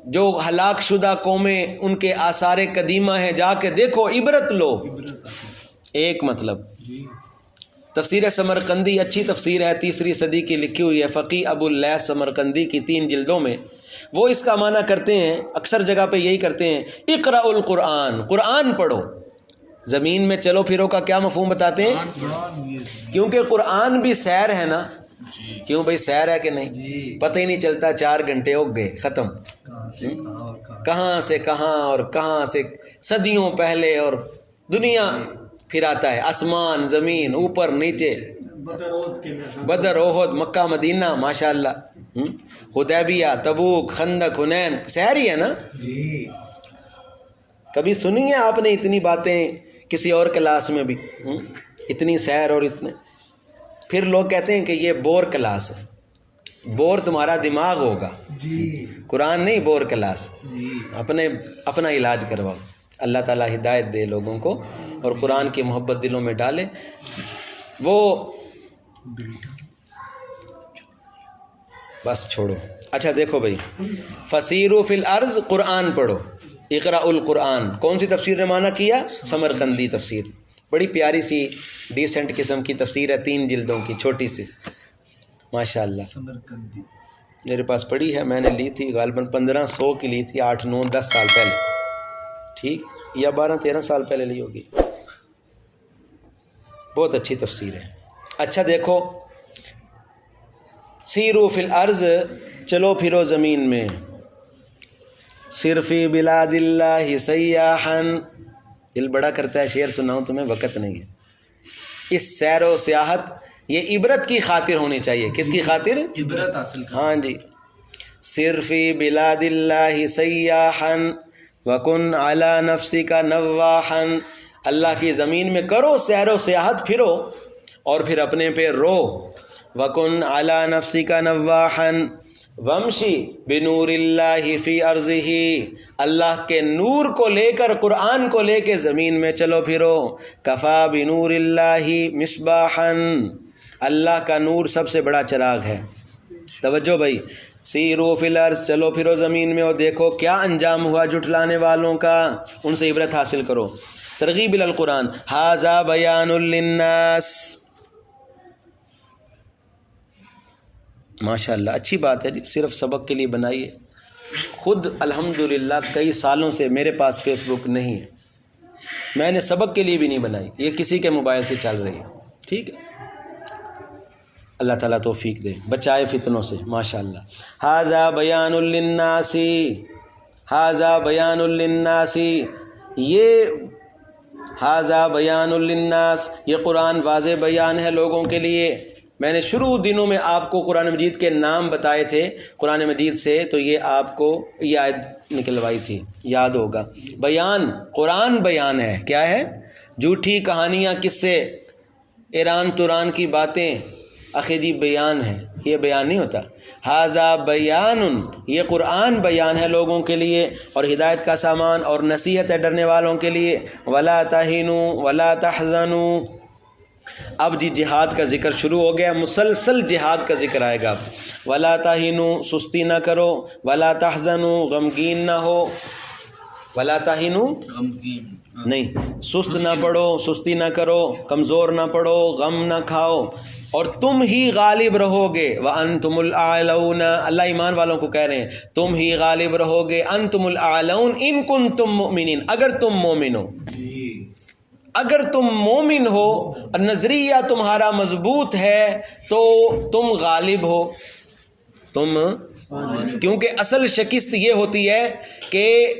جو ہلاک شدہ قومیں ان کے آثار قدیمہ ہیں جا کے دیکھو، عبرت لو، ایک مطلب۔ تفسیر سمرقندی اچھی تفسیر ہے، 3 صدی کی لکھی ہوئی ہے، فقی ابو اللیث سمرقندی کی 3 جلدوں میں، وہ اس کا معنی کرتے ہیں، اکثر جگہ پہ یہی کرتے ہیں، اقرأ القرآن، قرآن پڑھو۔ زمین میں چلو پھرو کا کیا مفہوم بتاتے ہیں؟ کیونکہ قرآن بھی سیر ہے نا، کیوں بھائی سیر ہے کہ نہیں؟ پتہ ہی نہیں چلتا، 4 گھنٹے ہو گئے ختم، کہاں سے کہاں اور کہاں سے صدیوں پہلے، اور دنیا پھر آتا ہے، آسمان زمین، اوپر نیچے، بدر، احد، مکہ مدینہ، ماشاءاللہ، حدیبیہ، تبوک، خندق، حنین، سیر ہی ہے نا۔ کبھی سنی ہے آپ نے اتنی باتیں کسی اور کلاس میں بھی؟ اتنی سیر اور اتنے، پھر لوگ کہتے ہیں کہ یہ بور کلاس ہے، بور تمہارا دماغ ہوگا، قرآن نہیں بور کلاس. اپنا علاج کرواؤ. اللہ تعالیٰ ہدایت دے لوگوں کو اور قرآن کی محبت دلوں میں ڈالے. وہ بس چھوڑو. اچھا دیکھو بھائی، فسیرو فی الارض، قرآن پڑھو. اقرأ القرآن کون سی تفسیر نے معنی کیا؟ سمرقندی تفسیر. بڑی پیاری سی ڈیسنٹ قسم کی تفسیر ہے، 3 جلدوں کی، چھوٹی سی، ماشاء اللہ. سمرقندی میرے پاس پڑی ہے، میں نے لی تھی غالباً 1500 کی لی تھی، 8 9 10 سال پہلے، ٹھیک، یا 12 13 سال پہلے لی ہوگی. بہت اچھی تفسیر ہے. اچھا دیکھو، سیرو فی الارض، چلو پھرو زمین میں. صرفی بلاد اللہ سیاحا، دل بڑا کرتا ہے شعر سناؤں تمہیں، وقت نہیں ہے. اس سیر و سیاحت یہ عبرت کی خاطر ہونی چاہیے. کس کی خاطر؟ عبرت حاصل کرنا. ہاں جی. صرفی بلاد اللہ سیاحا وکن علی نفسک نواحا، اللہ کی زمین میں کرو سیر و سیاحت، پھرو اور پھر اپنے پہ رو. وکن علی نفسک نواحا وامشی بنور اللہ فی ارضہ، اللہ کے نور کو لے کر، قرآن کو لے کے زمین میں چلو پھرو. کفا بنور اللہ مصباحا، اللہ کا نور سب سے بڑا چراغ ہے. توجہ بھائی، سیرو فی الارض، چلو پھرو زمین میں، اور دیکھو کیا انجام ہوا جھٹلانے والوں کا، ان سے عبرت حاصل کرو. ترغیب الی القرآن. ھذا بیان للناس، ماشاء اللہ اچھی بات ہے جی، صرف سبق کے لیے بنائیے. خود الحمدللہ کئی سالوں سے میرے پاس فیس بک نہیں ہے، میں نے سبق کے لیے بھی نہیں بنائی، یہ کسی کے موبائل سے چل رہی ہے. ٹھیک ہے، اللہ تعالیٰ توفیق دے، بچائے فتنوں سے. ماشاء اللہ. ھذا بیان للناس، ھذا بیان للناس، یہ ھذا بیان للناس، یہ قرآن واضح بیان ہے لوگوں کے لیے. میں نے شروع دنوں میں آپ کو قرآن مجید کے نام بتائے تھے قرآن مجید سے، تو یہ آپ کو یہ آیت نکلوائی تھی، یاد ہوگا. بیان، قرآن بیان ہے. کیا ہے؟ جھوٹی کہانیاں، کس سے، ایران توران کی باتیں، عقیدی بیان ہے. یہ بیان نہیں ہوتا. ھذا بیان، یہ قرآن بیان ہے لوگوں کے لیے اور ہدایت کا سامان اور نصیحت ہے ڈرنے والوں کے لیے. ولا تہنوا ولا تحزنوا، اب جی جہاد کا ذکر شروع ہو گیا، مسلسل جہاد کا ذکر آئے گا. اب ولا تہنوا، سستی نہ کرو، ولا تحزنوا، غمگین نہ ہو. ولا تہنوا، غمگین نہیں، سست نہ پڑو، سستی نہ کرو، کمزور نہ پڑو، غم نہ کھاؤ، اور تم ہی غالب رہو گے. وانتم الاعلون، اللہ ایمان والوں کو کہہ رہے ہیں تم ہی غالب رہو گے. انتم الاعلون ان کنتم مؤمنین، اگر تم مومن ہو، اگر تم مومن ہو اور نظریہ تمہارا مضبوط ہے تو تم غالب ہو. تم، کیونکہ اصل شکست یہ ہوتی ہے کہ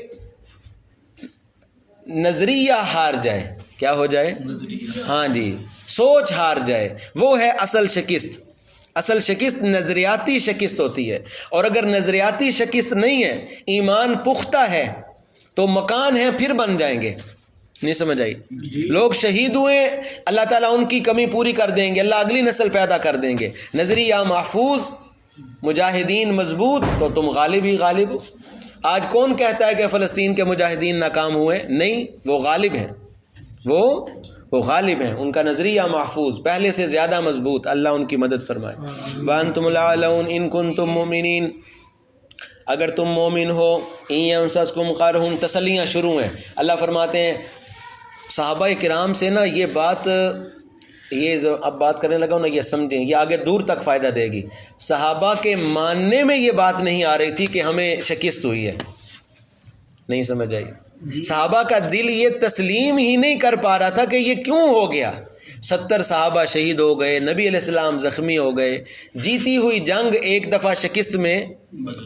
نظریہ ہار جائے. کیا ہو جائے؟ ہاں جی، سوچ ہار جائے، وہ ہے اصل شکست. اصل شکست نظریاتی شکست ہوتی ہے. اور اگر نظریاتی شکست نہیں ہے، ایمان پختہ ہے، تو مکان ہے پھر بن جائیں گے. نہیں سمجھ آئی؟ لوگ شہید ہوئے، اللہ تعالیٰ ان کی کمی پوری کر دیں گے، اللہ اگلی نسل پیدا کر دیں گے. نظریہ محفوظ، مجاہدین مضبوط، تو تم غالب ہی غالب ہو. آج کون کہتا ہے کہ فلسطین کے مجاہدین ناکام ہوئے؟ نہیں، وہ غالب ہیں، وہ غالب ہیں، ان کا نظریہ محفوظ، پہلے سے زیادہ مضبوط. اللہ ان کی مدد فرمائے. وانتم الاعلون ان کنتم مؤمنین، اگر تم مومن ہو. ان یمسسکم قرح، تسلیاں شروع ہیں. اللہ فرماتے ہیں صحابہ کرام سے نا یہ بات، یہ جو اب بات کرنے لگا ہوں نا، یہ سمجھیں، یہ آگے دور تک فائدہ دے گی. صحابہ کے ماننے میں یہ بات نہیں آ رہی تھی کہ ہمیں شکست ہوئی ہے. نہیں سمجھ آئی؟ صحابہ کا دل یہ تسلیم ہی نہیں کر پا رہا تھا کہ یہ کیوں ہو گیا. 70 صحابہ شہید ہو گئے، نبی علیہ السلام زخمی ہو گئے، جیتی ہوئی جنگ ایک دفعہ شکست میں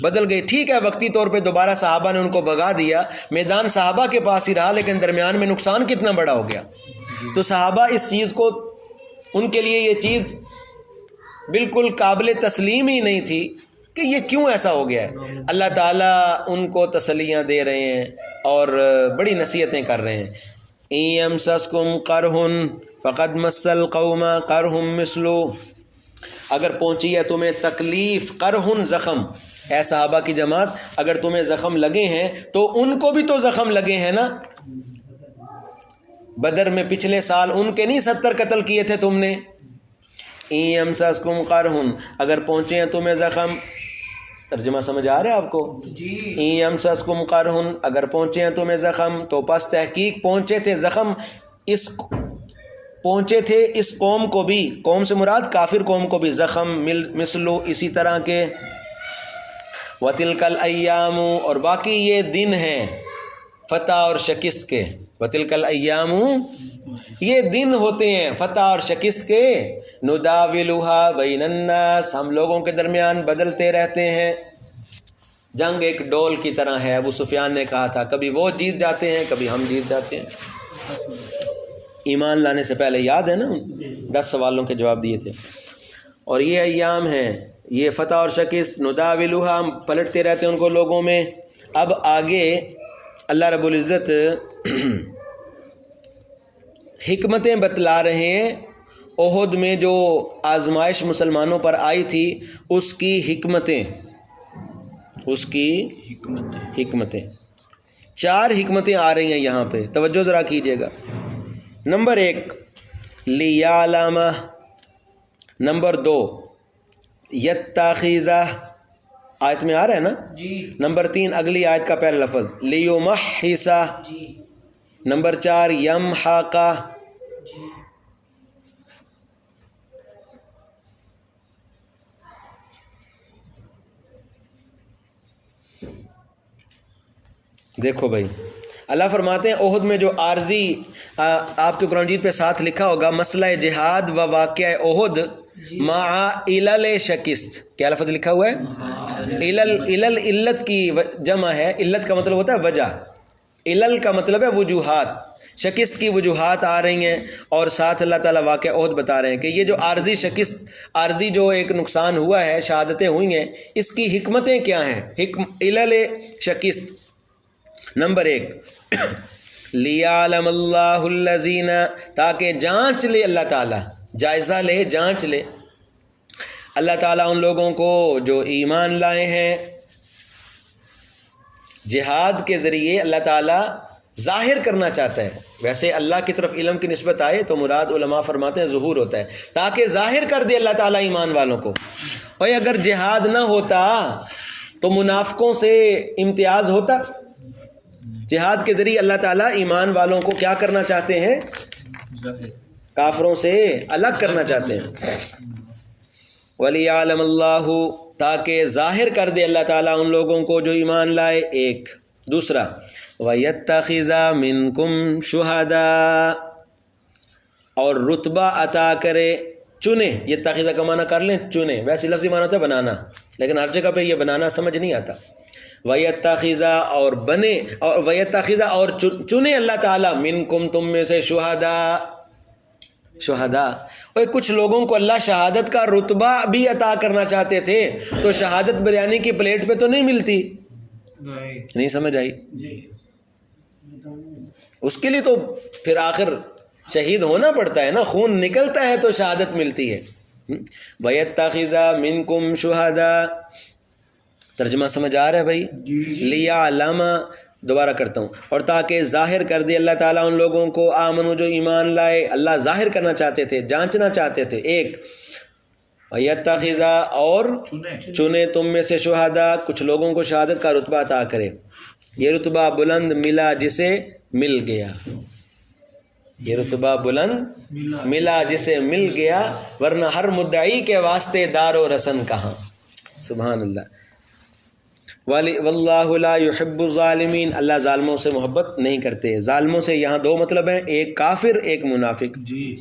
بدل گئی. ٹھیک ہے، وقتی طور پہ دوبارہ صحابہ نے ان کو بھگا دیا، میدان صحابہ کے پاس ہی رہا، لیکن درمیان میں نقصان کتنا بڑا ہو گیا. تو صحابہ اس چیز کو، ان کے لیے یہ چیز بالکل قابل تسلیم ہی نہیں تھی کہ یہ کیوں ایسا ہو گیا ہے. اللہ تعالیٰ ان کو تسلیاں دے رہے ہیں اور بڑی نصیحتیں کر رہے ہیں. ان یمسسکم قرح فقد مس القوم قرح مثلہ، اگر پہنچی ہے تمہیں تکلیف، قرحن زخم، اے صحابہ کی جماعت اگر تمہیں زخم لگے ہیں تو ان کو بھی تو زخم لگے ہیں نا. بدر میں پچھلے سال ان کے نہیں 70 قتل کیے تھے تم نے. این یمسسکم قرحن، اگر پہنچے ہیں تمہیں زخم، ترجمہ سمجھ آ رہا ہے آپ کو؟ جی. این یمسسکم قرحن، اگر پہنچے ہیں تمہیں زخم، تو پس تحقیق پہنچے تھے زخم، پہنچے تھے اس قوم کو بھی، قوم سے مراد کافر قوم کو بھی، زخم مثلو اسی طرح کے. وَتِلْكَ الْأَيَّامُ، اور باقی یہ دن ہیں فتح اور شکست کے. وَتِلْكَ الْأَيَّامُ، یہ دن ہوتے ہیں فتح اور شکست کے. نُدَاوِلُهَا بَيْنَ النَّاسِ، ہم لوگوں کے درمیان بدلتے رہتے ہیں. جنگ ایک ڈول کی طرح ہے، ابو سفیان نے کہا تھا، کبھی وہ جیت جاتے ہیں کبھی ہم جیت جاتے ہیں. ایمان لانے سے پہلے یاد ہے نا 10 سوالوں کے جواب دیے تھے. اور یہ ایام ہیں، یہ فتح اور شکست. نداولها، ہم پلٹتے رہتے ہیں ان کو لوگوں میں. اب آگے اللہ رب العزت حکمتیں بتلا رہے ہیں. احد میں جو آزمائش مسلمانوں پر آئی تھی اس کی حکمتیں، اس کی حکمتیں 4 حکمتیں آ رہی ہیں یہاں پہ، توجہ ذرا کیجیے گا. نمبر 1 لیعلم، نمبر 2 یتخذہ، آیت میں آ رہا ہے نا جی. نمبر 3 اگلی آیت کا پہلا لفظ لیمحصہ، جی. نمبر 4 یمحقہ. جی. دیکھو بھائی اللہ فرماتے ہیں احد میں جو عارضی، آپ کے قرآن مجید پہ ساتھ لکھا ہوگا مسئلہ جہاد و واقعہ احد مع علل شکست. کیا لفظ لکھا ہوا ہے؟ علل علت کی جمع ہے. علت کا مطلب ہوتا ہے وجہ، علل کا مطلب ہے وجوہات. شکست کی وجوہات آ رہی ہیں اور ساتھ اللہ تعالیٰ واقعہ احد بتا رہے ہیں کہ یہ جو عارضی شکست، عارضی جو ایک نقصان ہوا ہے، شہادتیں ہوئی ہیں، اس کی حکمتیں کیا ہیں؟ علل شکست. نمبر 1 لیعلم اللہ الذین، تاکہ جانچ لے اللہ تعالیٰ، جائزہ لے، جانچ لے اللہ تعالیٰ ان لوگوں کو جو ایمان لائے ہیں. جہاد کے ذریعے اللہ تعالیٰ ظاہر کرنا چاہتا ہے. ویسے اللہ کی طرف علم کی نسبت آئے تو مراد علماء فرماتے ہیں ظہور ہوتا ہے، تاکہ ظاہر کر دے اللہ تعالیٰ ایمان والوں کو. اور اگر جہاد نہ ہوتا تو منافقوں سے امتیاز ہوتا. جہاد کے ذریعے اللہ تعالیٰ ایمان والوں کو کیا کرنا چاہتے ہیں؟ کافروں سے الگ کرنا چاہتے ہیں. وَلِيَعْلَمَ اللَّهُ، تاکہ ظاہر کر دے اللہ تعالیٰ ان لوگوں کو جو ایمان لائے. ایک. دوسرا وَيَتَّخِذَ مِنْكُمْ شُهَدَاءَ، اور رتبہ عطا کرے، چنے. یہ تاخیزہ کا معنی کر لیں چنے، ویسے لفظی معنی ہوتا ہے بنانا، لیکن ہر جگہ پہ یہ بنانا سمجھ نہیں آتا. وَيَتَّخِذَ، اور بنے، اور وَيَتَّخِذَ، اور چنے اللہ تعالیٰ، منکم، تم میں سے، شہداء، شہداء. اور کچھ لوگوں کو اللہ شہادت کا رتبہ بھی عطا کرنا چاہتے تھے تو شہادت بریانی کی پلیٹ پہ تو نہیں ملتی. نہیں سمجھ آئی؟ اس کے لیے تو پھر آخر شہید ہونا پڑتا ہے نا، خون نکلتا ہے تو شہادت ملتی ہے. وَيَتَّخِذَ مِنْكُمْ شُهَدَاءَ، ترجمہ سمجھ آ رہا ہے بھائی؟ لیعلم، دوبارہ کرتا ہوں، اور تاکہ ظاہر کر دے اللہ تعالیٰ ان لوگوں کو، آمنو، جو ایمان لائے. اللہ ظاہر کرنا چاہتے تھے، جانچنا چاہتے تھے. ایک وَيَتَّخِذَ، اور چنے تم میں سے، شہداء، کچھ لوگوں کو شہادت کا رتبہ عطا کرے. یہ رتبہ بلند ملا جسے مل گیا، یہ رتبہ بلند ملا جسے مل گیا، ورنہ ہر مدعی کے واسطے دار و رسن کہاں. سبحان اللہ. واللہ لا يحب الظالمین، اللہ ظالموں سے محبت نہیں کرتے. ظالموں سے یہاں 2 مطلب ہیں، ایک کافر، ایک منافق. جی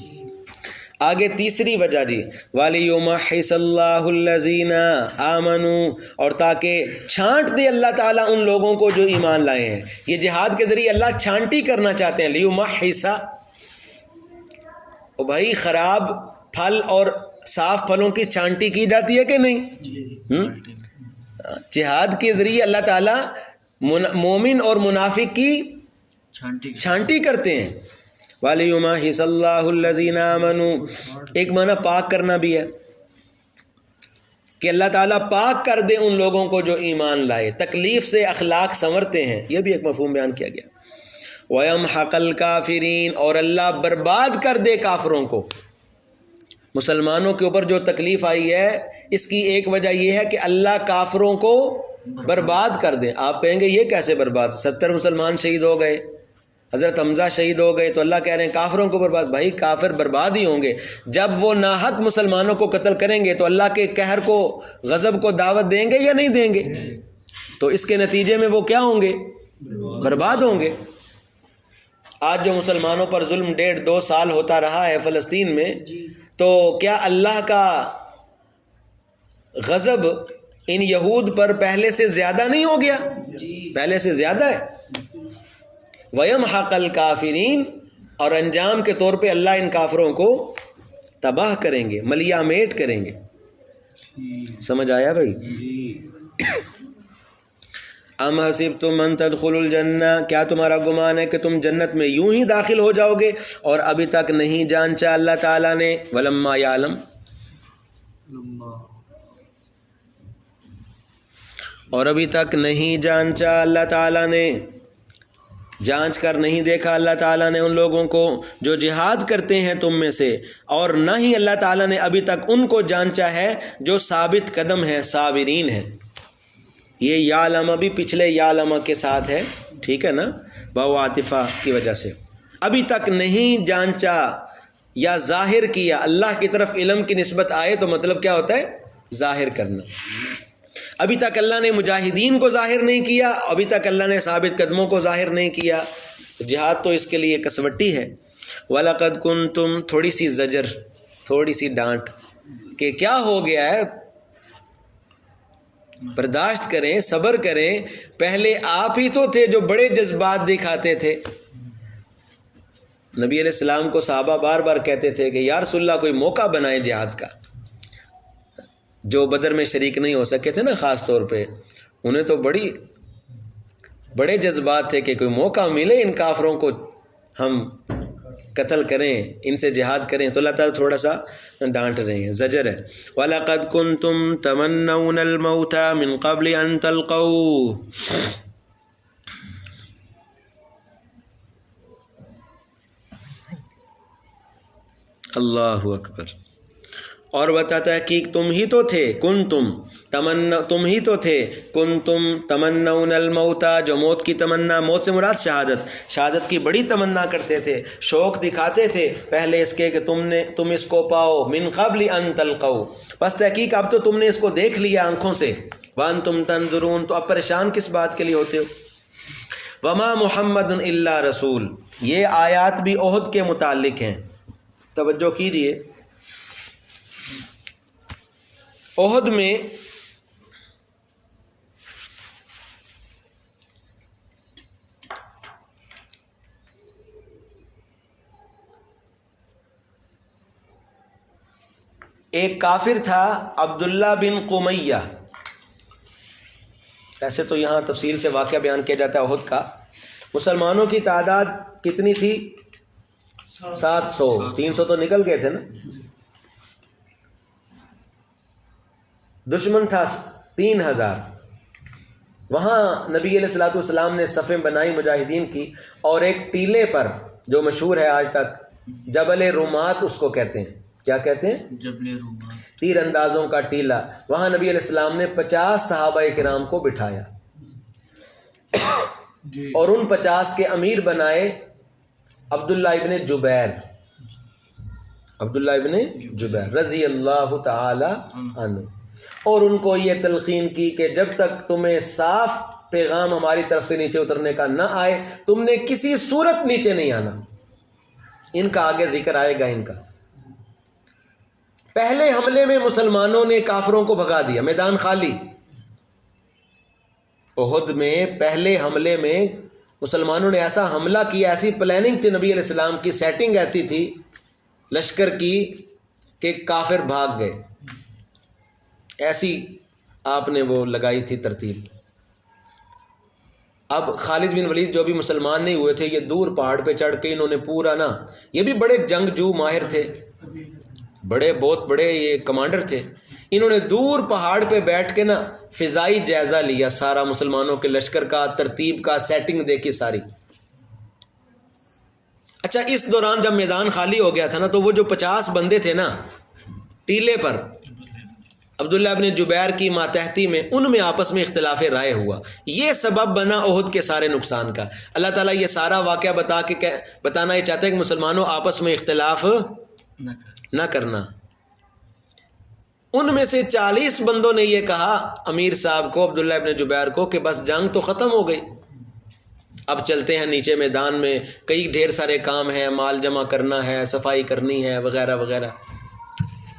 آگے تیسری وجہ جی، وَلِيُمَحِّصَ اللَّهُ الَّذِينَ آمَنُوا، اور تاکہ چھانٹ دے اللہ تعالیٰ ان لوگوں کو جو ایمان لائے ہیں. یہ جہاد کے ذریعے اللہ چھانٹی کرنا چاہتے ہیں. لیمحص، او بھائی خراب پھل اور صاف پھلوں کی چھانٹی کی جاتی ہے کہ نہیں؟ جہاد کے ذریعے اللہ تعالیٰ مومن اور منافق کی چھانٹی کرتے ہیں. وَلِيُمَحِّصَ اللَّهُ الَّذِينَ آمَنُوا، ایک معنی پاک کرنا بھی ہے. کہ اللہ تعالیٰ پاک کر دے ان لوگوں کو جو ایمان لائے، تکلیف سے اخلاق سنورتے ہیں، یہ بھی ایک مفہوم بیان کیا گیا۔ وَيَمْحَقَ الْكَافِرِينَ، اور اللہ برباد کر دے کافروں کو۔ مسلمانوں کے اوپر جو تکلیف آئی ہے اس کی ایک وجہ یہ ہے کہ اللہ کافروں کو برباد کر دے۔ آپ کہیں گے یہ کیسے برباد؟ 70 مسلمان شہید ہو گئے، حضرت حمزہ شہید ہو گئے، تو اللہ کہہ رہے ہیں کافروں کو برباد۔ بھائی کافر برباد ہی ہوں گے، جب وہ ناحق مسلمانوں کو قتل کریں گے تو اللہ کے قہر کو، غضب کو دعوت دیں گے یا نہیں دیں گے؟ تو اس کے نتیجے میں وہ کیا ہوں گے؟ برباد ہوں گے۔ آج جو مسلمانوں پر ظلم 1.5-2 سال ہوتا رہا ہے فلسطین میں، تو کیا اللہ کا غضب ان یہود پر پہلے سے زیادہ نہیں ہو گیا؟ پہلے سے زیادہ ہے۔ وَيَمْحَقَ الْكَافِرِينَ، اور انجام کے طور پہ اللہ ان کافروں کو تباہ کریں گے، ملیا میٹ کریں گے۔ سمجھ آیا بھائی؟ ام حسبتم ان تدخلوا الجنہ، کیا تمہارا گمان ہے کہ تم جنت میں یوں ہی داخل ہو جاؤ گے اور ابھی تک نہیں جانچا اللہ تعالیٰ نے؟ وَلَمَّا يَعْلَمْ، اور ابھی تک نہیں جانچا اللہ تعالیٰ نے، جانچ کر نہیں دیکھا اللہ تعالیٰ نے ان لوگوں کو جو جہاد کرتے ہیں تم میں سے، اور نہ ہی اللہ تعالیٰ نے ابھی تک ان کو جانچا ہے جو ثابت قدم ہیں، صابرین ہیں۔ یہ یعلم بھی پچھلے یعلم کے ساتھ ہے، ٹھیک ہے نا، باو عاطفہ کی وجہ سے۔ ابھی تک نہیں جانچا یا ظاہر کیا، اللہ کی طرف علم کی نسبت آئے تو مطلب کیا ہوتا ہے؟ ظاہر کرنا۔ ابھی تک اللہ نے مجاہدین کو ظاہر نہیں کیا، ابھی تک اللہ نے ثابت قدموں کو ظاہر نہیں کیا۔ جہاد تو اس کے لیے کسوٹی ہے۔ وَلَقَدْ كُنْتُمْ، تھوڑی سی زجر، تھوڑی سی ڈانٹ کہ کیا ہو گیا ہے، برداشت کریں، صبر کریں۔ پہلے آپ ہی تو تھے جو بڑے جذبات دکھاتے تھے۔ نبی علیہ السلام کو صحابہ بار بار کہتے تھے کہ یا رسول اللہ کوئی موقع بنائیں جہاد کا۔ جو بدر میں شریک نہیں ہو سکے تھے نا، خاص طور پہ انہیں تو بڑے جذبات تھے کہ کوئی موقع ملے ان کافروں کو ہم قتل کریں، ان سے جہاد کریں۔ تو اللہ تعالیٰ تھوڑا سا ڈانٹ رہے ہیں، زجر ہے۔ وَلَقَدْ كُنْتُمْ تَمَنَّوْنَ الْمَوْتَ مِنْ قَبْلِ أَنْ تَلْقَوْهُ، اللہ اکبر۔ اور بتاتا ہے کہ تم ہی تو تھے، تم ہی تو تھے، کنتم تمنون الموت، جو موت کی تمنا، موت سے مراد شہادت کی بڑی تمنا کرتے تھے، شوق دکھاتے تھے پہلے اس کے کہ تم اس کو پاؤ، من قبل ان تلقوا، بس تحقیق اب تو تم نے اس کو دیکھ لیا آنکھوں سے، وانتم تنظرون، تو اب پریشان کس بات کے لیے ہوتے ہو؟ وما محمد الا رسول، یہ آیات بھی احد کے متعلق ہیں، توجہ کیجئے۔ احد میں ایک کافر تھا عبداللہ بن قمیہ، ایسے تو یہاں تفصیل سے واقعہ بیان کیا جاتا ہے احد کا۔ مسلمانوں کی تعداد کتنی تھی؟ 700، 300 تو نکل گئے تھے نا۔ دشمن تھا 3000۔ وہاں نبی علیہ الصلوۃ والسلام نے صفیں بنائی مجاہدین کی، اور ایک ٹیلے پر جو مشہور ہے آج تک، جبل رومات اس کو کہتے ہیں۔ کیا کہتے ہیں؟ جبل رومات، تیر اندازوں کا ٹیلا۔ وہاں نبی علیہ السلام نے 50 صحابہ کرام کو بٹھایا اور ان 50 کے امیر بنائے عبداللہ ابن جبیر رضی اللہ تعالی عنہ، اور ان کو یہ تلقین کی کہ جب تک تمہیں صاف پیغام ہماری طرف سے نیچے اترنے کا نہ آئے، تم نے کسی صورت نیچے نہیں آنا۔ ان کا آگے ذکر آئے گا۔ ان کا پہلے حملے میں مسلمانوں نے کافروں کو بھگا دیا، میدان خالی۔ احد میں پہلے حملے میں مسلمانوں نے ایسا حملہ کیا، ایسی پلاننگ تھی نبی علیہ السلام کی، سیٹنگ ایسی تھی لشکر کی کہ کافر بھاگ گئے، ایسی آپ نے وہ لگائی تھی ترتیب۔ اب خالد بن ولید جو بھی مسلمان نہیں ہوئے تھے، یہ دور پہاڑ پہ چڑھ کے انہوں نے پورا نا، یہ بھی بڑے جنگجو ماہر تھے، بہت بڑے یہ کمانڈر تھے، انہوں نے دور پہاڑ پہ بیٹھ کے نا فضائی جائزہ لیا سارا مسلمانوں کے لشکر کا، ترتیب کا، سیٹنگ دیکھی ساری۔ اچھا اس دوران جب میدان خالی ہو گیا تھا نا تو وہ جو 50 بندے تھے نا ٹیلے پر عبداللہ ابن جبیر کی ماتحتی میں، ان میں آپس میں اختلاف رائے ہوا، یہ سبب بنا احد کے سارے نقصان کا۔ اللہ تعالیٰ یہ سارا واقعہ بتانا یہ چاہتا ہے کہ مسلمانوں آپس میں اختلاف نہ کرنا۔ ان میں سے 40 بندوں نے یہ کہا امیر صاحب کو، عبداللہ ابن جبیر کو، کہ بس جنگ تو ختم ہو گئی، اب چلتے ہیں نیچے میدان میں، کئی ڈھیر سارے کام ہیں، مال جمع کرنا ہے، صفائی کرنی ہے، وغیرہ وغیرہ۔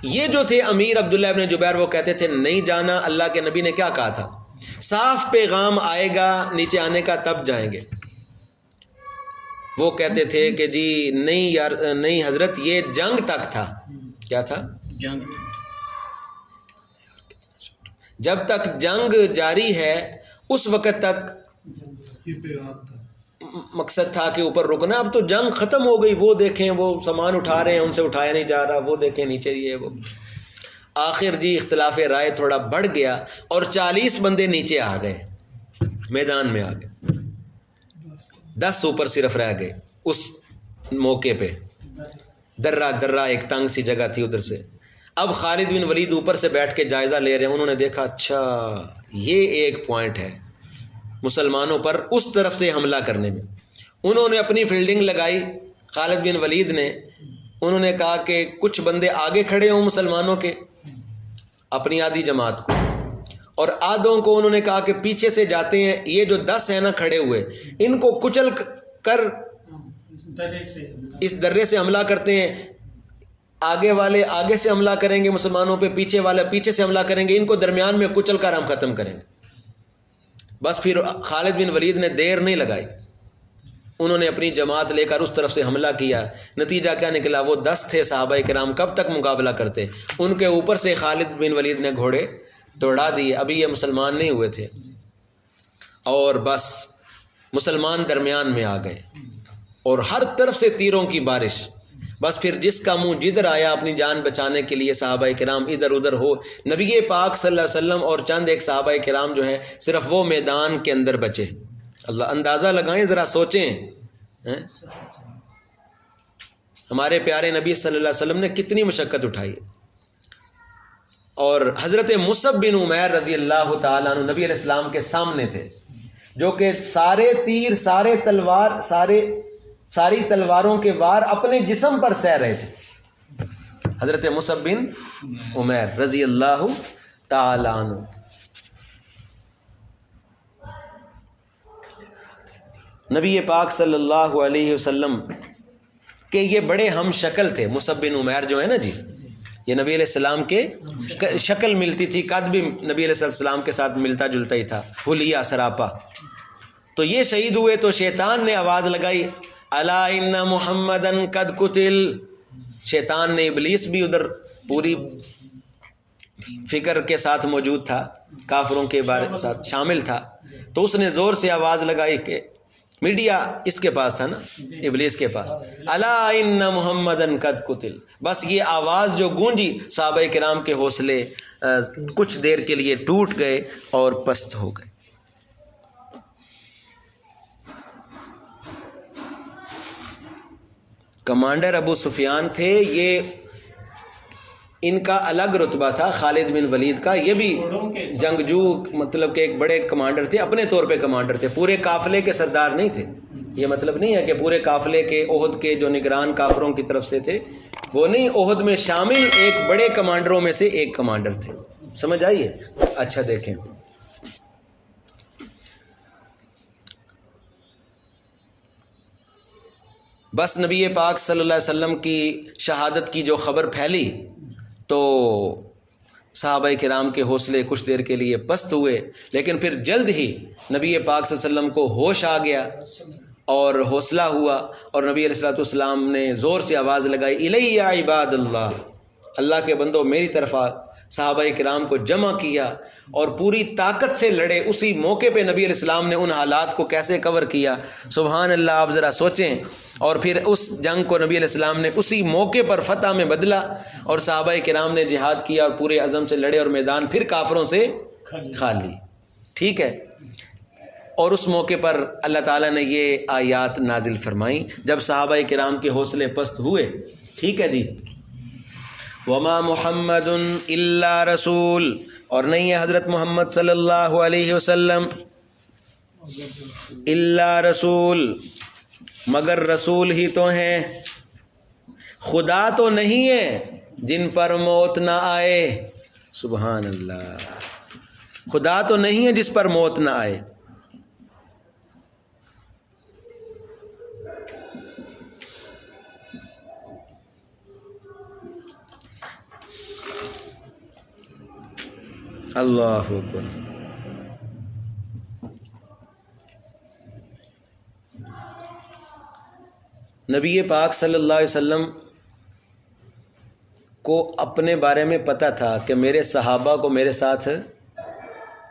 یہ جو تھے امیر عبداللہ ابن جبیر، وہ کہتے تھے نہیں جانا، اللہ کے نبی نے کیا کہا تھا، صاف پیغام آئے گا نیچے آنے کا تب جائیں گے۔ وہ کہتے تھے کہ جی نہیں یار، نہیں حضرت، یہ جنگ تک تھا۔ کیا تھا؟ جنگ۔ جب تک جنگ جاری ہے اس وقت تک مقصد تھا کہ اوپر رکنا، اب تو جنگ ختم ہو گئی، وہ دیکھیں وہ سامان اٹھا رہے ہیں، ان سے اٹھایا نہیں جا رہا، وہ دیکھیں نیچے یہ وہ۔ آخر جی اختلاف رائے تھوڑا بڑھ گیا اور 40 بندے نیچے آ گئے، میدان میں آ گئے، 10 اوپر صرف رہ گئے۔ اس موقع پہ درہ ایک تنگ سی جگہ تھی ادھر سے۔ اب خالد بن ولید اوپر سے بیٹھ کے جائزہ لے رہے ہیں، انہوں نے دیکھا اچھا یہ ایک پوائنٹ ہے مسلمانوں پر اس طرف سے حملہ کرنے میں۔ انہوں نے اپنی فیلڈنگ لگائی، خالد بن ولید نے، انہوں نے کہا کہ کچھ بندے آگے کھڑے ہوں مسلمانوں کے، اپنی آدھی جماعت کو، اور آدھوں کو انہوں نے کہا کہ پیچھے سے جاتے ہیں، یہ جو 10 ہیں نا کھڑے ہوئے، ان کو کچل کر اس درے سے حملہ کرتے ہیں، آگے والے آگے سے حملہ کریں گے مسلمانوں پہ، پیچھے والے پیچھے سے حملہ کریں گے، ان کو درمیان میں کچل کر ہم ختم کریں گے۔ بس پھر خالد بن ولید نے دیر نہیں لگائی، انہوں نے اپنی جماعت لے کر اس طرف سے حملہ کیا۔ نتیجہ کیا نکلا؟ وہ 10 تھے صحابہ کرام، کب تک مقابلہ کرتے؟ ان کے اوپر سے خالد بن ولید نے گھوڑے دوڑا دیے، ابھی یہ مسلمان نہیں ہوئے تھے، اور بس مسلمان درمیان میں آ گئے اور ہر طرف سے تیروں کی بارش۔ بس پھر جس کا منہ جدھر آیا اپنی جان بچانے کے لیے صحابہ کرام ادھر ادھر ہو۔ نبی پاک صلی اللہ علیہ وسلم اور چند ایک صحابہ کرام جو ہیں صرف وہ میدان کے اندر بچے۔ اللہ اندازہ لگائیں، ذرا سوچیں ہمارے پیارے نبی صلی اللہ علیہ وسلم نے کتنی مشقت اٹھائی۔ اور حضرت مصعب بن عمیر رضی اللہ تعالیٰ عنہ نبی علیہ السلام کے سامنے تھے، جو کہ سارے تیر، سارے تلوار، ساری تلواروں کے وار اپنے جسم پر سہ رہے تھے۔ حضرت مصعب بن عمیر رضی اللہ تعالیٰ عنہ۔ نبی پاک صلی اللہ علیہ وسلم کہ یہ بڑے ہم شکل تھے۔ مصعب بن عمیر جو ہے نا جی، یہ نبی علیہ السلام کے شکل ملتی تھی، قد بھی نبی علیہ السلام کے ساتھ ملتا جلتا ہی تھا، حلیہ سراپا۔ تو یہ شہید ہوئے تو شیطان نے آواز لگائی، الا ان محمدن قد قتل۔ شیطان نے، ابلیس بھی ادھر پوری فکر کے ساتھ موجود تھا، کافروں کے بارے میں ساتھ شامل تھا، تو اس نے زور سے آواز لگائی کہ میڈیا اس کے پاس تھا نا، ابلیس کے پاس، الا ان محمدن قد قتل۔ بس یہ آواز جو گونجی، صحابہ کرام کے حوصلے کچھ دیر کے لیے ٹوٹ گئے اور پست ہو گئے۔ کمانڈر ابو سفیان تھے، یہ ان کا الگ رتبہ تھا خالد بن ولید کا، یہ بھی جنگجو مطلب کہ ایک بڑے کمانڈر تھے، اپنے طور پہ کمانڈر تھے، پورے قافلے کے سردار نہیں تھے۔ یہ مطلب نہیں ہے کہ پورے قافلے کے احد کے جو نگران کافروں کی طرف سے تھے وہ نہیں، احد میں شامل ایک بڑے کمانڈروں میں سے ایک کمانڈر تھے۔ سمجھ آئیے؟ اچھا دیکھیں، بس نبی پاک صلی اللہ علیہ وسلم کی شہادت کی جو خبر پھیلی تو صحابہ کرام کے حوصلے کچھ دیر کے لیے پست ہوئے، لیکن پھر جلد ہی نبی پاک صلی اللہ علیہ وسلم کو ہوش آ گیا اور حوصلہ ہوا، اور نبی علیہ الصلوۃ والسلام نے زور سے آواز لگائی، الیہ عباد اللہ، اللہ کے بندوں میری طرف صحابہ کرام کو جمع کیا اور پوری طاقت سے لڑے. اسی موقع پہ نبی علیہ السلام نے ان حالات کو کیسے کور کیا, سبحان اللہ. آپ ذرا سوچیں. اور پھر اس جنگ کو نبی علیہ السلام نے اسی موقع پر فتح میں بدلا اور صحابہ کرام نے جہاد کیا اور پورے عزم سے لڑے اور میدان پھر کافروں سے خالی. ٹھیک ہے. اور اس موقع پر اللہ تعالیٰ نے یہ آیات نازل فرمائیں جب صحابہ کرام کے حوصلے پست ہوئے. ٹھیک ہے جی. وما محمد الا رسول, اور نہیں ہے حضرت محمد صلی اللہ علیہ وسلم الا رسول, مگر رسول ہی تو ہیں. خدا تو نہیں ہے جن پر موت نہ آئے. سبحان اللہ. خدا تو نہیں ہے جس پر موت نہ آئے. اللہ اکبر. نبی پاک صلی اللہ علیہ وسلم کو اپنے بارے میں پتہ تھا کہ میرے صحابہ کو میرے ساتھ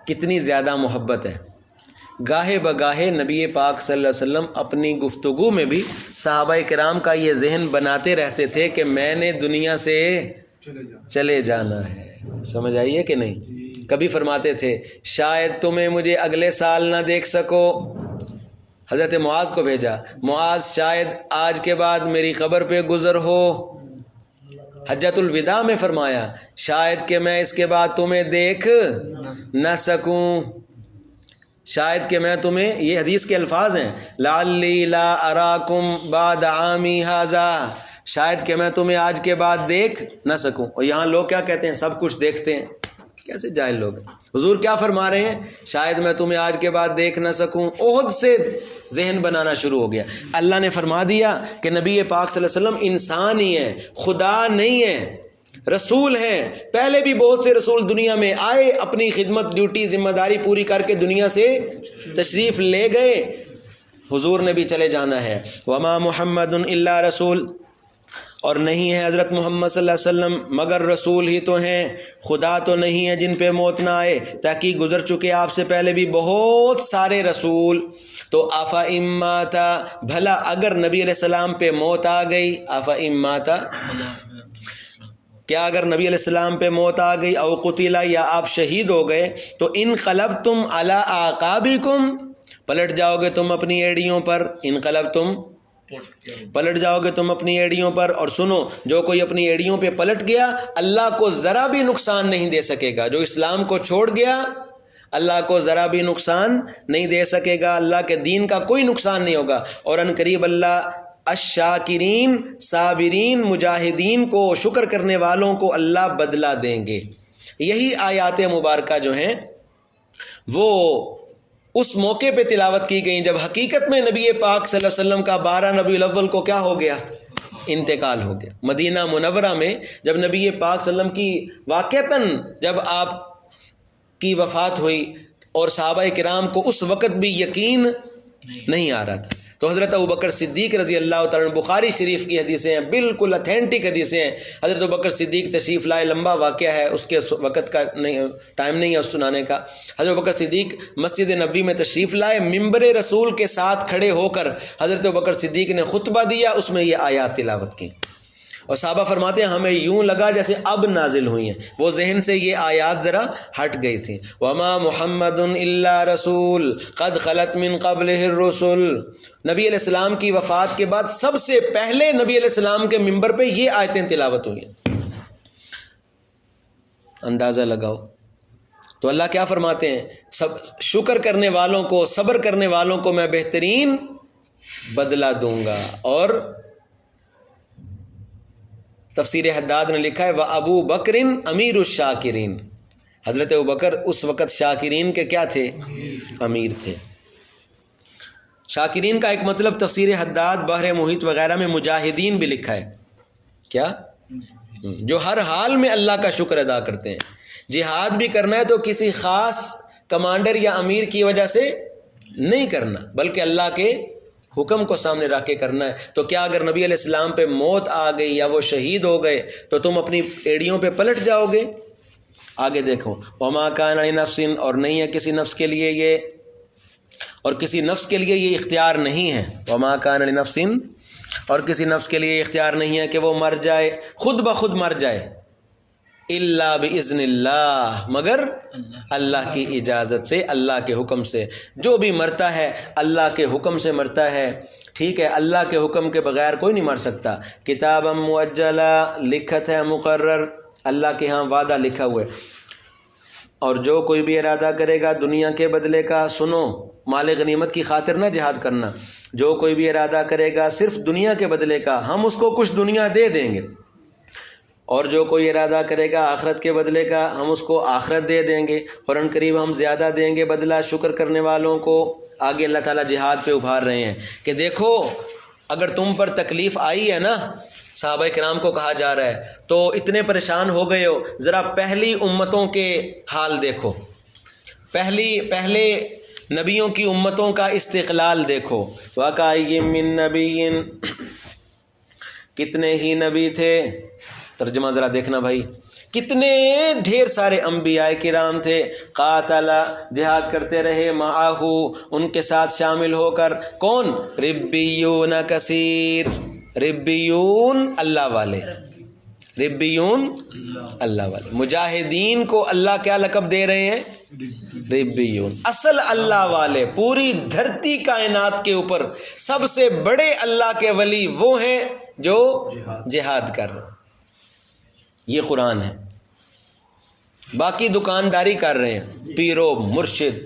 کتنی زیادہ محبت ہے. گاہے بگاہے نبی پاک صلی اللہ علیہ وسلم اپنی گفتگو میں بھی صحابہ کرام کا یہ ذہن بناتے رہتے تھے کہ میں نے دنیا سے چلے جانا ہے. سمجھ آئیے کہ نہیں؟ کبھی فرماتے تھے شاید تمہیں مجھے اگلے سال نہ دیکھ سکو. حضرت معاذ کو بھیجا, معاذ شاید آج کے بعد میری قبر پہ گزر ہو. حجۃ الوداع میں فرمایا شاید کہ میں اس کے بعد تمہیں دیکھ نہ سکوں, شاید کہ میں تمہیں, یہ حدیث کے الفاظ ہیں, لعلی لا اراکم بعد عامی ھذا, شاید کہ میں تمہیں آج کے بعد دیکھ نہ سکوں. اور یہاں لوگ کیا کہتے ہیں, سب کچھ دیکھتے ہیں. کیسے جاہل لوگ ہیں. حضور کیا فرما رہے ہیں, شاید میں تمہیں آج کے بعد دیکھ نہ سکوں. احد سے ذہن بنانا شروع ہو گیا. اللہ نے فرما دیا کہ نبی پاک صلی اللہ علیہ وسلم انسان ہی ہے, خدا نہیں ہے, رسول ہیں. پہلے بھی بہت سے رسول دنیا میں آئے, اپنی خدمت ڈیوٹی ذمہ داری پوری کر کے دنیا سے تشریف لے گئے. حضور نے بھی چلے جانا ہے. وما محمد الا رسول, اور نہیں ہے حضرت محمد صلی اللہ علیہ وسلم مگر رسول ہی تو ہیں. خدا تو نہیں ہے جن پہ موت نہ آئے. تحقیق گزر چکے آپ سے پہلے بھی بہت سارے رسول. تو آفا اماتا, بھلا اگر نبی علیہ السلام پہ موت آ گئی, آفا اماتا کیا اگر نبی علیہ السلام پہ موت آ گئی, او قتلا یا آپ شہید ہو گئے, تو انقلبتم علی اعقابکم, پلٹ جاؤ گے تم اپنی ایڑیوں پر. انقلبتم پلٹ جاؤ گے تم اپنی ایڑیوں پر. اور سنو, جو کوئی اپنی ایڑیوں پہ پلٹ گیا اللہ کو ذرا بھی نقصان نہیں دے سکے گا. جو اسلام کو چھوڑ گیا اللہ کو ذرا بھی نقصان نہیں دے سکے گا. اللہ کے دین کا کوئی نقصان نہیں ہوگا. اور ان قریب اللہ الشاکرین, صابرین, مجاہدین کو, شکر کرنے والوں کو اللہ بدلہ دیں گے. یہی آیات مبارکہ جو ہیں وہ اس موقع پہ تلاوت کی گئیں جب حقیقت میں نبی پاک صلی اللہ علیہ وسلم کا 12 ربیع الاول کو کیا ہو گیا, انتقال ہو گیا. مدینہ منورہ میں جب نبی پاک صلی اللہ علیہ وسلم کی واقعتاً جب آپ کی وفات ہوئی اور صحابہ کرام کو اس وقت بھی یقین نہیں آ رہا تھا, تو حضرت ابوبکر صدیق رضی اللہ تعالیٰ, بخاری شریف کی حدیثیں ہیں, بالکل اتھینٹک حدیثیں ہیں. حضرت ابوبکر صدیق تشریف لائے, لمبا واقعہ ہے, اس کے وقت کا نہیں, ٹائم نہیں ہے اس سنانے کا. حضرت ابوبکر صدیق مسجد نبوی میں تشریف لائے, ممبر رسول کے ساتھ کھڑے ہو کر حضرت ابوبکر صدیق نے خطبہ دیا, اس میں یہ آیات تلاوت کی. اور صحابہ فرماتے ہیں ہمیں یوں لگا جیسے اب نازل ہوئی ہیں. وہ ذہن سے یہ آیات ذرا ہٹ گئی تھیں. وما محمد الا رسول قد خلت من قبلہ الرسل. نبی علیہ السلام کی وفات کے بعد سب سے پہلے نبی علیہ السلام کے منبر پہ یہ آیتیں تلاوت ہوئی ہیں. اندازہ لگاؤ. تو اللہ کیا فرماتے ہیں, سب شکر کرنے والوں کو, صبر کرنے والوں کو میں بہترین بدلہ دوں گا. اور تفسیر حداد نے لکھا ہے وَأَبُو بَكْرٍ أَمِيرُ الشَّاكِرِينَ. حضرت ابوبکر اس وقت شاکرین کے کیا تھے, امیر تھے. شاکرین کا ایک مطلب تفسیر حداد, بحر محیط وغیرہ میں مجاہدین بھی لکھا ہے. کیا, جو ہر حال میں اللہ کا شکر ادا کرتے ہیں. جہاد بھی کرنا ہے تو کسی خاص کمانڈر یا امیر کی وجہ سے نہیں کرنا, بلکہ اللہ کے حکم کو سامنے رکھ کے کرنا ہے. تو کیا اگر نبی علیہ السلام پہ موت آ گئی یا وہ شہید ہو گئے تو تم اپنی ایڑیوں پہ پلٹ جاؤ گے؟ آگے دیکھو، وما کان لنفس، اور نہیں ہے کسی نفس کے لیے یہ، اور کسی نفس کے لیے یہ اختیار نہیں ہے، وما کان لنفس، اور کسی نفس کے لیے اختیار نہیں ہے کہ وہ مر جائے، خود بخود مر جائے، الا باذن اللہ، مگر اللہ کی اجازت سے، اللہ کے حکم سے۔ جو بھی مرتا ہے اللہ کے حکم سے مرتا ہے، ٹھیک ہے، اللہ کے حکم کے بغیر کوئی نہیں مر سکتا۔ کتابا مؤجلا، لکھت ہے مقرر، اللہ کے ہاں وعدہ لکھا ہوا ہے۔ اور جو کوئی بھی ارادہ کرے گا دنیا کے بدلے کا، سنو، مال غنیمت کی خاطر نہ جہاد کرنا، جو کوئی بھی ارادہ کرے گا صرف دنیا کے بدلے کا، ہم اس کو کچھ دنیا دے دیں گے، اور جو کوئی ارادہ کرے گا آخرت کے بدلے کا، ہم اس کو آخرت دے دیں گے، اور ان قریب ہم زیادہ دیں گے بدلہ شکر کرنے والوں کو۔ آگے اللہ تعالیٰ جہاد پہ ابھار رہے ہیں کہ دیکھو اگر تم پر تکلیف آئی ہے نا، صحابہ کرام کو کہا جا رہا ہے، تو اتنے پریشان ہو گئے ہو، ذرا پہلی امتوں کے حال دیکھو، پہلے نبیوں کی امتوں کا استقلال دیکھو۔ وَكَأَيٍّ مِّن نَّبِيٍّ، کتنے ہی نبی تھے، ترجمہ ذرا دیکھنا بھائی، کتنے ڈھیر سارے انبیاء کرام تھے، قاتل، جہاد کرتے رہے، معاہو، ان کے ساتھ شامل ہو کر، کون؟ ربیون کثیر، ربیون اللہ والے، ربیون اللہ والے، مجاہدین کو اللہ کیا لقب دے رہے ہیں؟ ربیون، اصل اللہ والے، پوری دھرتی کائنات کے اوپر سب سے بڑے اللہ کے ولی وہ ہیں جو جہاد کر رہے ہیں۔ یہ قرآن ہے، باقی دکانداری کر رہے ہیں، پیرو، مرشد،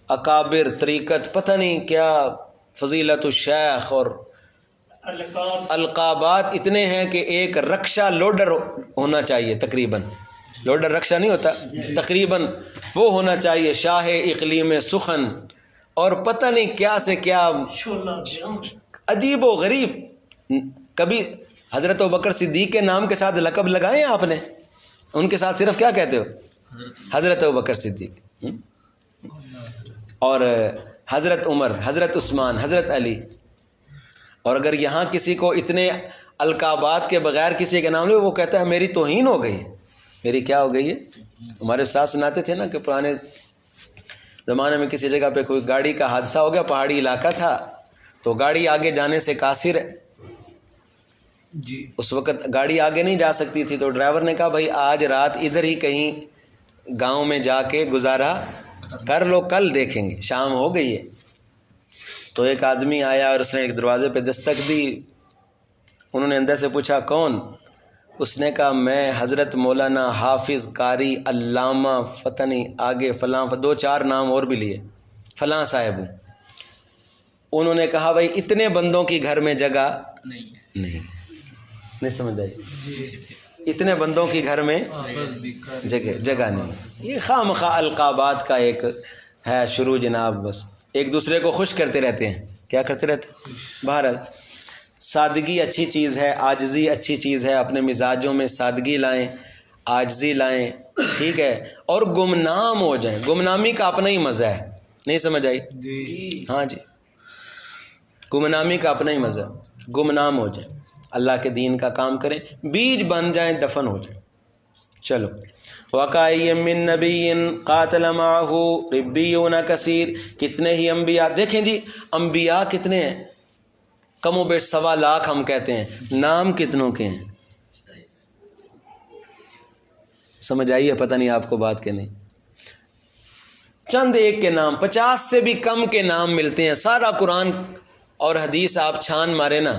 اکابر، طریقت، پتہ نہیں کیا، فضیلت الشیخ اور القابات اتنے ہیں کہ ایک رکشہ لوڈر ہونا چاہیے، تقریباً لوڈر رکشہ نہیں ہوتا، تقریباً وہ ہونا چاہیے، شاہ اقلیم سخن، اور پتہ نہیں کیا سے کیا، عجیب و غریب۔ کبھی حضرت ابوبکر صدیق کے نام کے ساتھ لقب لگائے آپ نے؟ ان کے ساتھ صرف کیا کہتے ہو؟ حضرت ابوبکر صدیق، اور حضرت عمر، حضرت عثمان، حضرت علی۔ اور اگر یہاں کسی کو اتنے القابات کے بغیر کسی کے نام لے، وہ کہتا ہے میری توہین ہو گئی، میری کیا ہو گئی ہے؟ ہمارے ساتھ سناتے تھے نا کہ پرانے زمانے میں کسی جگہ پہ کوئی گاڑی کا حادثہ ہو گیا، پہاڑی علاقہ تھا، تو گاڑی آگے جانے سے قاصر ہے، جی اس وقت گاڑی آگے نہیں جا سکتی تھی، تو ڈرائیور نے کہا بھائی آج رات ادھر ہی کہیں گاؤں میں جا کے گزارا کر لو، کل دیکھیں گے، شام ہو گئی ہے۔ تو ایک آدمی آیا اور اس نے ایک دروازے پہ دستک دی، انہوں نے اندر سے پوچھا کون؟ اس نے کہا میں حضرت مولانا حافظ قاری علامہ پتہ نہیں آگے فلاں، دو چار نام اور بھی لیے، فلاں صاحب ہوں۔ انہوں نے کہا بھائی اتنے بندوں کی گھر میں جگہ نہیں سمجھ آئی، اتنے بندوں کی گھر میں جگہ نہیں۔ یہ خواہ مخواہ القابات کا ایک ہے شروع جناب، بس ایک دوسرے کو خوش کرتے رہتے ہیں، کیا کرتے رہتے ہیں؟ بہرحال سادگی اچھی چیز ہے، عاجزی اچھی چیز ہے، اپنے مزاجوں میں سادگی لائیں، عاجزی لائیں، ٹھیک ہے، اور گمنام ہو جائیں۔ گمنامی کا اپنا ہی مزہ ہے، نہیں سمجھ آئی؟ ہاں جی، گمنامی کا اپنا ہی مزہ ہے، گمنام ہو جائیں، اللہ کے دین کا کام کریں، بیج بن جائیں، دفن ہو جائیں۔ چلو، وَكَأَيٍّ مِّن نَّبِيٍّ قَاتَلَ مَعَهُ رِبِّيُّونَ كَثِيرٌ، کتنے ہی انبیاء، دیکھیں جی انبیاء کتنے ہیں، کم و بیش 1.25 لاکھ ہم کہتے ہیں، نام کتنوں کے ہیں؟ سمجھ آئی ہے؟ پتہ نہیں آپ کو بات کہ نہیں، چند ایک کے نام، 50 سے بھی کم کے نام ملتے ہیں۔ سارا قرآن اور حدیث آپ چھان مارے نا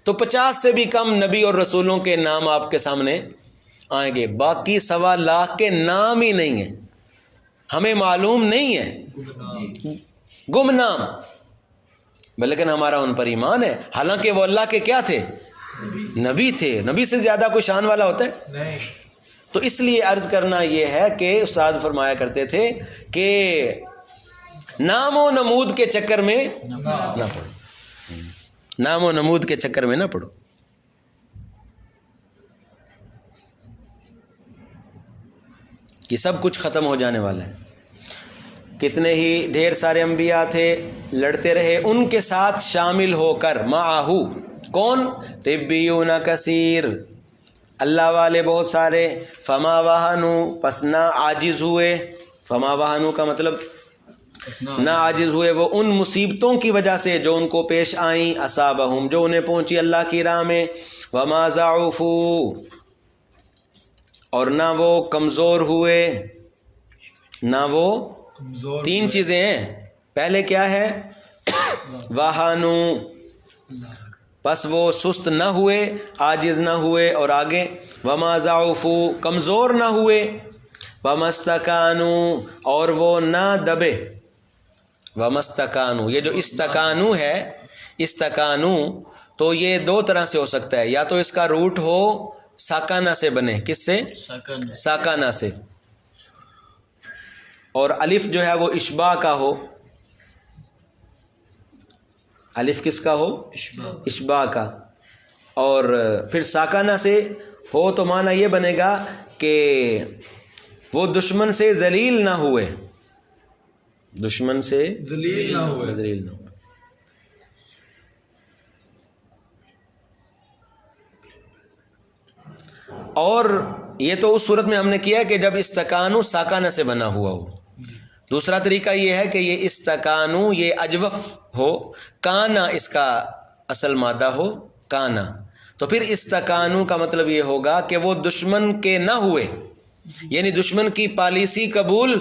تو 50 سے بھی کم نبی اور رسولوں کے نام آپ کے سامنے آئیں گے، باقی 1.25 لاکھ کے نام ہی نہیں ہیں، ہمیں معلوم نہیں ہے، گمنام، بلکہ ہمارا ان پر ایمان ہے، حالانکہ وہ اللہ کے کیا تھے؟ نبی تھے۔ نبی سے زیادہ کوئی شان والا ہوتا ہے نہیں۔ تو اس لیے عرض کرنا یہ ہے کہ استاد فرمایا کرتے تھے کہ نام و نمود کے چکر میں نہ پڑو، نام و نمود کے چکر میں نہ پڑو۔ یہ سب کچھ ختم ہو جانے والا ہے۔ کتنے ہی ڈھیر سارے انبیاء تھے، لڑتے رہے ان کے ساتھ شامل ہو کر، معاہو، کون؟ ربیون کثیر، اللہ والے بہت سارے، فما وہنو پس نہ عاجز ہوئے، فما وہنو کا مطلب نہ عاجز ہوئے وہ ان مصیبتوں کی وجہ سے جو ان کو پیش آئیں، اصابہم جو انہیں پہنچی اللہ کی راہ میں، وما ضعفوا اور نہ وہ کمزور ہوئے، نہ وہ تین چیزیں ہیں، پہلے کیا ہے وہانو پس وہ سست نہ ہوئے، عاجز نہ ہوئے، اور آگے وما ضعفوا کمزور نہ ہوئے، وما استکانوا اور وہ نہ دبے، وما استکانوا یہ جو استکانو ہے، استکانو تو یہ دو طرح سے ہو سکتا ہے، یا تو اس کا روٹ ہو ساکانہ سے بنے، کس سے؟ ساکانہ سے، اور الف جو ہے وہ اشباع کا ہو، الف کس کا ہو؟ اشباع کا، اور پھر ساکانہ سے ہو تو معنی یہ بنے گا کہ وہ دشمن سے ذلیل نہ ہوئے، دشمن سے ذلیل نہ ہوئے۔ اور یہ تو اس صورت میں ہم نے کیا ہے کہ جب استکانو ساکانہ سے بنا ہوا ہو۔ دوسرا طریقہ یہ ہے کہ یہ استکانو یہ اجوف ہو، کانا اس کا اصل مادہ ہو، کانا، تو پھر استکانو کا مطلب یہ ہوگا کہ وہ دشمن کے نہ ہوئے، یعنی دشمن کی پالیسی قبول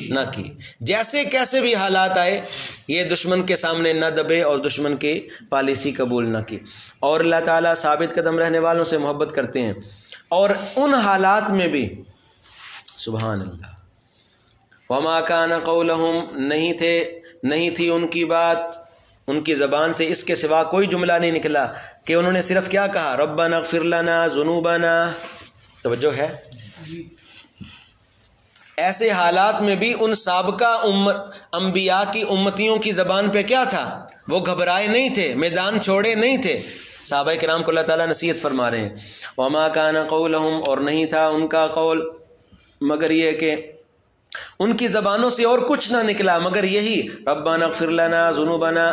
نہ کی، جیسے کیسے بھی حالات آئے یہ دشمن کے سامنے نہ دبے اور دشمن کی پالیسی قبول نہ کی۔ اور اللہ تعالیٰ ثابت قدم رہنے والوں سے محبت کرتے ہیں، اور ان حالات میں بھی سبحان اللہ وما کان قولہم نہیں تھی ان کی بات، ان کی زبان سے اس کے سوا کوئی جملہ نہیں نکلا کہ انہوں نے صرف کیا کہا ربنا اغفر لنا ذنوبنا، توجہ ہے؟ ایسے حالات میں بھی ان سابقہ انبیاء کی امتیوں کی زبان پہ کیا تھا؟ وہ گھبرائے نہیں تھے، میدان چھوڑے نہیں تھے۔ صحابہ کرام کو اللہ تعالیٰ نصیحت فرما رہے ہیں، وما کان قولہم اور نہیں تھا ان کا قول مگر یہ کہ ان کی زبانوں سے اور کچھ نہ نکلا مگر یہی ربنا اغفر لنا ذنوبنا،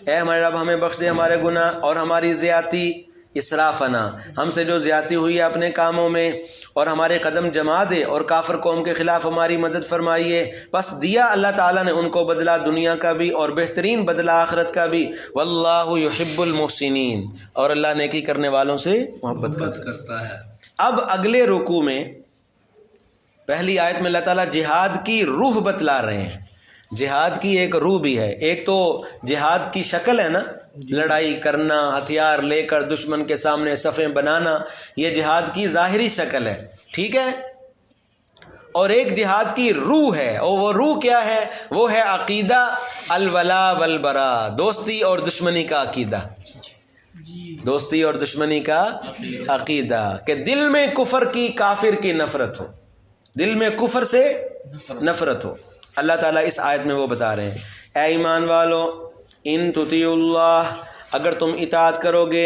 اے ہمارے رب ہمیں بخش دے ہمارے گناہ اور ہماری زیادتی، اسرافنا ہم سے جو زیادتی ہوئی ہے اپنے کاموں میں، اور ہمارے قدم جما دے اور کافر قوم کے خلاف ہماری مدد فرمائیے۔ بس دیا اللہ تعالیٰ نے ان کو بدلہ دنیا کا بھی اور بہترین بدلہ آخرت کا بھی، واللہ یحب المحسنین اور اللہ نیکی کرنے والوں سے محبت کرتا ہے۔ اب اگلے رکوع میں پہلی آیت میں اللہ تعالیٰ جہاد کی روح بتلا رہے ہیں، جہاد کی ایک روح بھی ہے، ایک تو جہاد کی شکل ہے نا، لڑائی کرنا، ہتھیار لے کر دشمن کے سامنے صفیں بنانا، یہ جہاد کی ظاہری شکل ہے، ٹھیک ہے، اور ایک جہاد کی روح ہے، اور وہ روح کیا ہے؟ وہ ہے عقیدہ الولا والبرا، دوستی اور دشمنی کا عقیدہ، دوستی اور دشمنی کا عقیدہ، کہ دل میں کفر کی، کافر کی نفرت ہو، دل میں کفر سے نفرت ہو۔ اللہ تعالیٰ اس آیت میں وہ بتا رہے ہیں، اے ایمان والو ان تطیعوا اللہ اگر تم اطاعت کرو گے،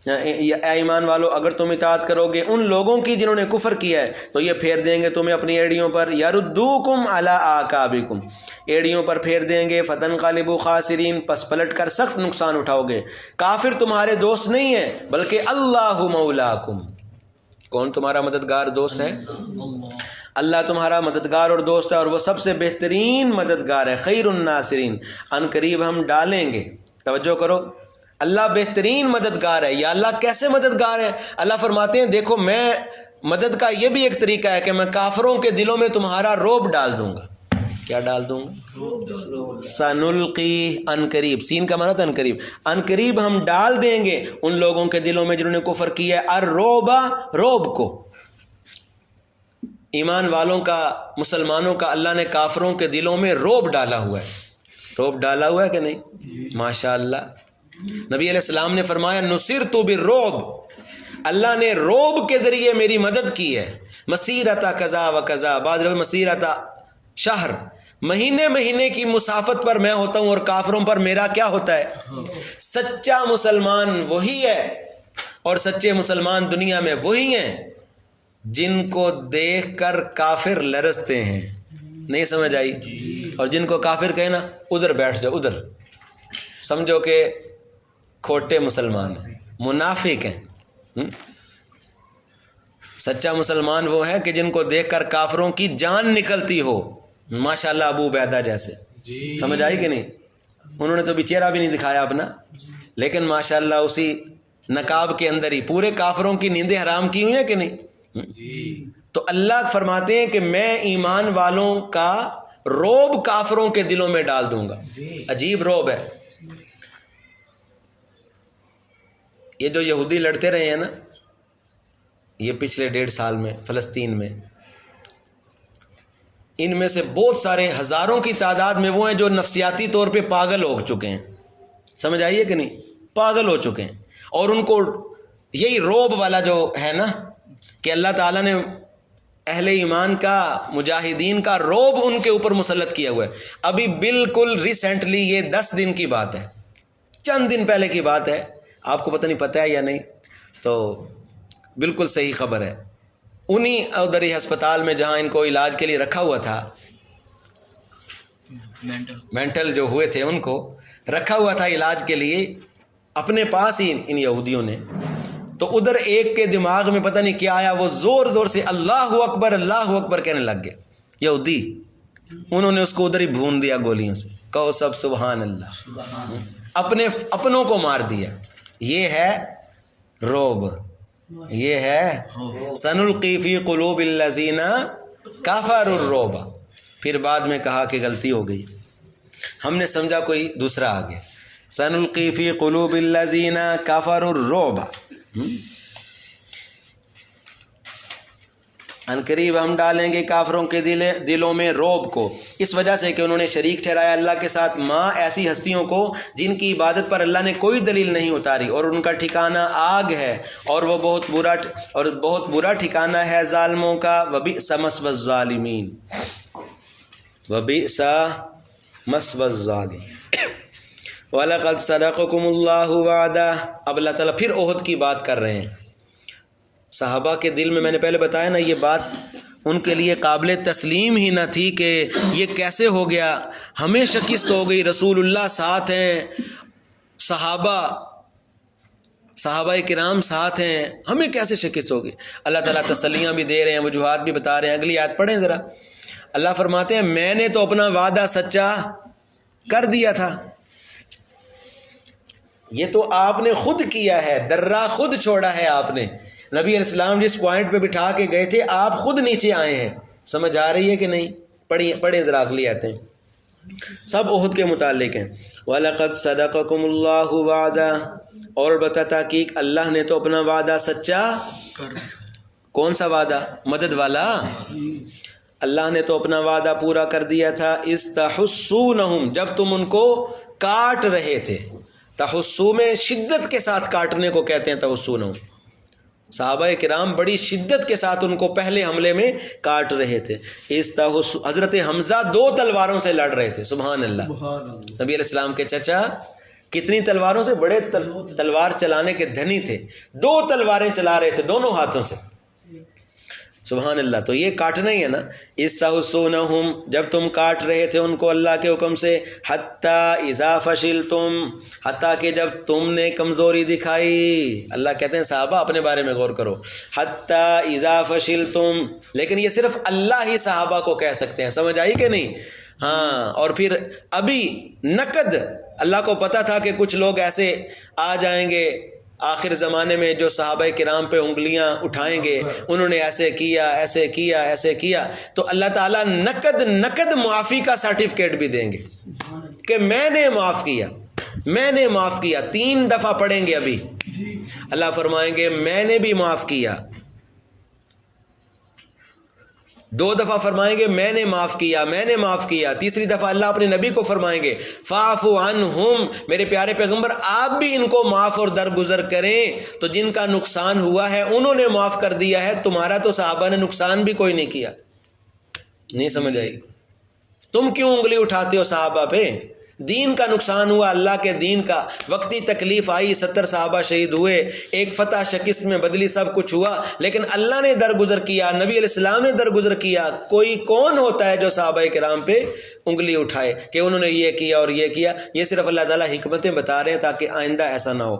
اے ایمان والو اگر تم اطاعت کرو گے ان لوگوں کی جنہوں نے کفر کیا ہے تو یہ پھیر دیں گے تمہیں اپنی ایڑیوں پر، یردوکم علی اعقابکم ایڑیوں پر پھیر دیں گے، فتنقلبوا خاسرین پس پلٹ کر سخت نقصان اٹھاؤ گے۔ کافر تمہارے دوست نہیں ہے بلکہ اللہ مولاکم، کون تمہارا مددگار دوست ہے؟ اللہ تمہارا مددگار اور دوست ہے، اور وہ سب سے بہترین مددگار ہے، خیر الناصرین، ان قریب ہم ڈالیں گے۔ توجہ کرو، اللہ بہترین مددگار ہے۔ یا اللہ کیسے مددگار ہے؟ اللہ فرماتے ہیں دیکھو میں مدد کا یہ بھی ایک طریقہ ہے کہ میں کافروں کے دلوں میں تمہارا رعب ڈال دوں گا۔ کیا ڈال دوں گا؟ سنلقی، ان قریب، سین کا معنی تھا ان قریب، ان قریب ہم ڈال دیں گے ان لوگوں کے دلوں میں جنہوں نے کفر کیا ہے، الرعب، رعب کو۔ ایمان والوں کا، مسلمانوں کا اللہ نے کافروں کے دلوں میں رعب ڈالا ہوا ہے، رعب ڈالا ہوا ہے کہ نہیں؟ ماشاء اللہ، نبی علیہ السلام نے فرمایا نصرت بالرعب، اللہ نے رعب کے ذریعے میری مدد کی ہے، مسیرت قضا و قضا، بعض مسیرت شہر، مہینے مہینے کی مسافت پر میں ہوتا ہوں اور کافروں پر میرا کیا ہوتا ہے؟ سچا مسلمان وہی ہے، اور سچے مسلمان دنیا میں وہی ہیں جن کو دیکھ کر کافر لرزتے ہیں، نہیں سمجھ آئی؟ اور جن کو کافر کہے نا ادھر بیٹھ جاؤ، ادھر سمجھو کہ کھوٹے مسلمان ہیں، منافق ہیں۔ سچا مسلمان وہ ہے کہ جن کو دیکھ کر کافروں کی جان نکلتی ہو، ماشاءاللہ ابو عبیدہ جیسے. سمجھ آئی کہ نہیں؟ انہوں نے تو بھی چہرہ بھی نہیں دکھایا اپنا، لیکن ماشاءاللہ اسی نقاب کے اندر ہی پورے کافروں کی نیندیں حرام کی ہوئی ہیں کہ نہیں. تو اللہ فرماتے ہیں کہ میں ایمان والوں کا روب کافروں کے دلوں میں ڈال دوں گا. عجیب روب ہے. یہ جو یہودی لڑتے رہے ہیں نا یہ پچھلے 1.5 سال میں فلسطین میں، ان میں سے بہت سارے ہزاروں کی تعداد میں وہ ہیں جو نفسیاتی طور پہ پاگل ہو چکے ہیں. سمجھ آئیے کہ نہیں؟ پاگل ہو چکے ہیں. اور ان کو یہی روب والا جو ہے نا کہ اللہ تعالیٰ نے اہل ایمان کا، مجاہدین کا روب ان کے اوپر مسلط کیا ہوا ہے. ابھی بالکل ریسنٹلی، یہ 10 دن کی بات ہے، چند دن پہلے کی بات ہے، آپ کو پتہ نہیں پتہ ہے یا نہیں، تو بالکل صحیح خبر ہے. انہی ادھری ہسپتال میں جہاں ان کو علاج کے لیے رکھا ہوا تھا، مینٹل جو ہوئے تھے ان کو رکھا ہوا تھا علاج کے لیے اپنے پاس ہی ان یہودیوں نے، تو ادھر ایک کے دماغ میں پتہ نہیں کیا آیا، وہ زور زور سے اللہ اکبر کہنے لگ گیا یہودی. انہوں نے اس کو ادھر ہی بھون دیا گولیوں سے. کہو سب سبحان اللہ. اپنوں کو مار دیا. یہ ہے روب، یہ ہے سنلقی فی قلوب الذین کفروا الرعب. پھر بعد میں کہا کہ غلطی ہو گئی، ہم نے سمجھا کوئی دوسرا آگے. سنلقی فی قلوب الذین کفروا الرعب. عنقریب ہم ڈالیں گے کافروں کے دلوں میں روب کو، اس وجہ سے کہ انہوں نے شریک ٹھہرایا اللہ کے ساتھ ماں ایسی ہستیوں کو جن کی عبادت پر اللہ نے کوئی دلیل نہیں اتاری، اور ان کا ٹھکانہ آگ ہے، اور وہ بہت برا ٹھکانہ ہے ظالموں کا. وبئس مثوى الظالمین، وبئس مثوى الظالمین. وَلَقَدْ صَدَقَكُمُ اللَّهُ وَعْدَهُ. اب اللہ تعالیٰ پھر احد کی بات کر رہے ہیں. صحابہ کے دل میں نے پہلے بتایا نا، یہ بات ان کے لیے قابل تسلیم ہی نہ تھی کہ یہ کیسے ہو گیا، ہمیں شکست ہو گئی، رسول اللہ ساتھ ہیں، صحابہ کرام ساتھ ہیں، ہمیں کیسے شکست ہوگی. اللہ تعالیٰ تسلیاں بھی دے رہے ہیں، وجوہات بھی بتا رہے ہیں. اگلی آیت پڑھیں ذرا. اللہ فرماتے ہیں میں نے تو اپنا وعدہ سچا کر دیا تھا. یہ تو آپ نے خود کیا ہے، درہ خود چھوڑا ہے آپ نے. نبی علیہ السلام جس پوائنٹ پہ بٹھا کے گئے تھے آپ خود نیچے آئے ہیں. سمجھ آ رہی ہے کہ نہیں؟ پڑھیں ذرا اگلی آیتیں، سب احد کے متعلق ہیں. وَلَقَدْ صَدَقَكُمُ اللَّهُ وَعْدَهُ. اور بتا تحقیق اللہ نے تو اپنا وعدہ سچا کون سا وعدہ؟ مدد والا. اللہ نے تو اپنا وعدہ پورا کر دیا تھا. اِذْ تَحُسُّونَهُمْ، جب تم ان کو کاٹ رہے تھے. تحسو میں شدت کے ساتھ کاٹنے کو کہتے ہیں تحسونہم. صحابہ کرام بڑی شدت کے ساتھ ان کو پہلے حملے میں کاٹ رہے تھے. حضرت حمزہ 2 تلواروں سے لڑ رہے تھے. سبحان اللہ. نبی علیہ السلام کے چچا کتنی تلواروں سے؟ بڑے تلوار چلانے کے دھنی تھے. 2 تلواریں چلا رہے تھے دونوں ہاتھوں سے. سبحان اللہ. تو یہ کاٹنا ہی ہے نا. استحسونہم، جب تم کاٹ رہے تھے ان کو اللہ کے حکم سے. حتی اذا فشلتم، حتیٰ کہ جب تم نے کمزوری دکھائی. اللہ کہتے ہیں صحابہ اپنے بارے میں غور کرو. حتی اذا فشلتم، لیکن یہ صرف اللہ ہی صحابہ کو کہہ سکتے ہیں. سمجھ آئی کہ نہیں؟ ہاں. اور پھر ابھی نقد اللہ کو پتہ تھا کہ کچھ لوگ ایسے آ جائیں گے آخر زمانے میں جو صحابہ کرام پہ انگلیاں اٹھائیں گے، انہوں نے ایسے کیا ایسے کیا ایسے کیا. تو اللہ تعالیٰ نقد معافی کا سرٹیفکیٹ بھی دیں گے کہ میں نے معاف کیا، میں نے معاف کیا. 3 دفعہ پڑھیں گے ابھی. اللہ فرمائیں گے میں نے بھی معاف کیا. 2 دفعہ فرمائیں گے میں نے معاف کیا، میں نے معاف کیا. تیسری دفعہ اللہ اپنے نبی کو فرمائیں گے فاعف عنہم، میرے پیارے پیغمبر آپ بھی ان کو معاف اور درگزر کریں. تو جن کا نقصان ہوا ہے انہوں نے معاف کر دیا ہے، تمہارا تو صحابہ نے نقصان بھی کوئی نہیں کیا. نہیں سمجھ آئی؟ تم کیوں انگلی اٹھاتے ہو صحابہ پہ؟ دین کا نقصان ہوا، اللہ کے دین کا. وقتی تکلیف آئی، 70 صحابہ شہید ہوئے، ایک فتح شکست میں بدلی، سب کچھ ہوا، لیکن اللہ نے درگزر کیا، نبی علیہ السلام نے درگزر کیا. کوئی کون ہوتا ہے جو صحابہ کرام پہ انگلی اٹھائے کہ انہوں نے یہ کیا اور یہ کیا؟ یہ صرف اللہ تعالیٰ حکمتیں بتا رہے ہیں تاکہ آئندہ ایسا نہ ہو.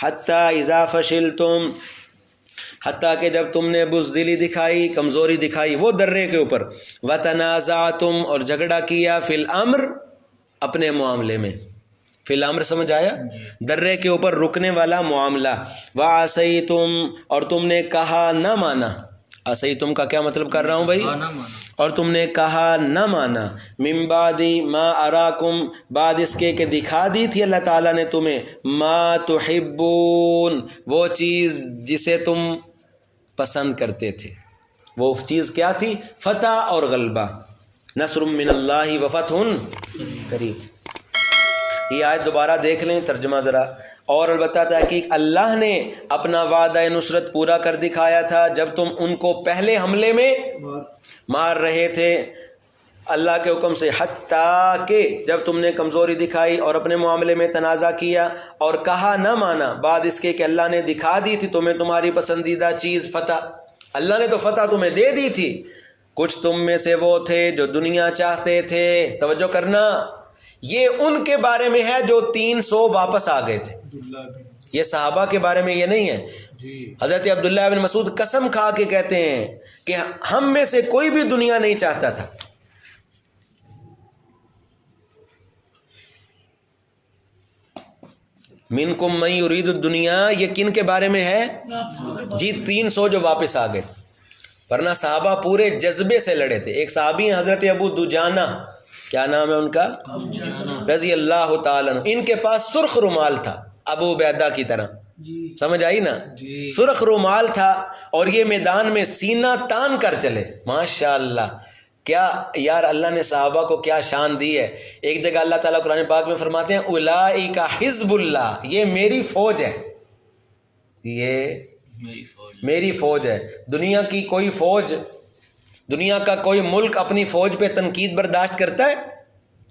حتی اذا فشلتم، حتیٰ کہ جب تم نے بزدلی دکھائی، کمزوری دکھائی وہ درے کے اوپر، وتنازعتم اور جھگڑا کیا، فی الامر اپنے معاملے میں، فی الامر سمجھ آیا؟ درے کے اوپر رکنے والا معاملہ، وعصیتم اور تم نے کہا نہ مانا، عصیتم کا کیا مطلب کر رہا ہوں بھائی؟ اور تم نے کہا نہ مانا، من بعد ما اراکم بعد اس کے کہ دکھا دی تھی اللہ تعالیٰ نے تمہیں، ما تحبون وہ چیز جسے تم پسند کرتے تھے، وہ چیز کیا تھی؟ فتح اور غلبہ، نصر من اللہ وفتح قریب۔ یہ آیت دوبارہ دیکھ لیں ترجمہ ذرا، اور البتہ تحقیق اللہ نے اپنا وعدہ نصرت پورا کر دکھایا تھا جب تم ان کو پہلے حملے میں مار رہے تھے اللہ کے حکم سے، حتیٰ کہ جب تم نے کمزوری دکھائی اور اپنے معاملے میں تنازع کیا اور کہا نہ مانا، بعد اس کے کہ اللہ نے دکھا دی تھی تمہیں تمہاری پسندیدہ چیز فتح، اللہ نے تو فتح تمہیں دے دی تھی، کچھ تم میں سے وہ تھے جو دنیا چاہتے تھے، توجہ کرنا، یہ ان کے بارے میں ہے جو 300 واپس آ گئے تھے، یہ صحابہ کے بارے میں یہ نہیں ہے۔ حضرت عبداللہ بن مسعود قسم کھا کے کہتے ہیں کہ ہم میں سے کوئی بھی دنیا نہیں چاہتا تھا۔ منکم من یرید الدنیا، یہ کن کے بارے میں ہے؟ جی 300 جو واپس آ گئے تھے، ورنہ صحابہ پورے جذبے سے لڑے تھے۔ ایک صحابی ہیں حضرت ابو دجانہ، کیا نام ہے ان کا؟ رضی اللہ تعالیٰ عنہ، ان کے پاس سرخ رومال تھا ابو عبیدہ کی طرح، سمجھ آئی نا؟ سرخ رومال تھا اور یہ میدان میں سینہ تان کر چلے، ماشاءاللہ، کیا یار اللہ نے صحابہ کو کیا شان دی ہے۔ ایک جگہ اللہ تعالیٰ قرآن پاک میں فرماتے ہیں اولئک حزب اللہ، یہ میری فوج ہے، یہ میری فوج ہے۔ دنیا کی کوئی فوج، دنیا کا کوئی ملک اپنی فوج پہ تنقید برداشت کرتا ہے؟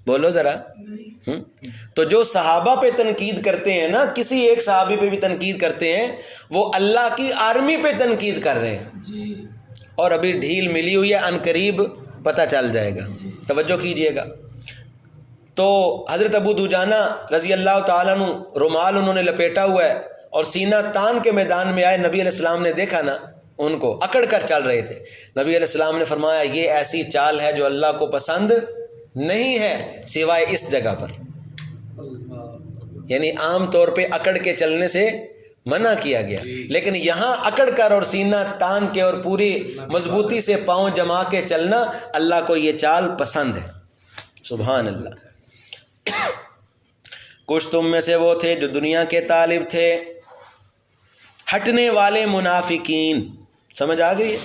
بولو ذرا۔ تو جو صحابہ پہ تنقید کرتے ہیں نا، کسی ایک صحابی پہ بھی تنقید کرتے ہیں، وہ اللہ کی آرمی پہ تنقید کر رہے ہیں، اور ابھی ڈھیل ملی ہوئی ہے، ان قریب پتہ چل جائے گا، توجہ کیجئے گا۔ تو حضرت ابو دجانہ رضی اللہ تعالیٰ عنہ رومال انہوں نے لپیٹا ہوا ہے اور سینہ تان کے میدان میں آئے، نبی علیہ السلام نے دیکھا نا، ان کو اکڑ کر چل رہے تھے، نبی علیہ السلام نے فرمایا یہ ایسی چال ہے جو اللہ کو پسند نہیں ہے سوائے اس جگہ پر، یعنی عام طور پہ اکڑ کے چلنے سے منع کیا گیا، لیکن یہاں اکڑ کر اور سینہ تان کے اور پوری مضبوطی سے پاؤں جما کے چلنا اللہ کو یہ چال پسند ہے، سبحان اللہ۔ کچھ تم میں سے وہ تھے جو دنیا کے طالب تھے، ہٹنے والے منافقین، سمجھ آ گئی؟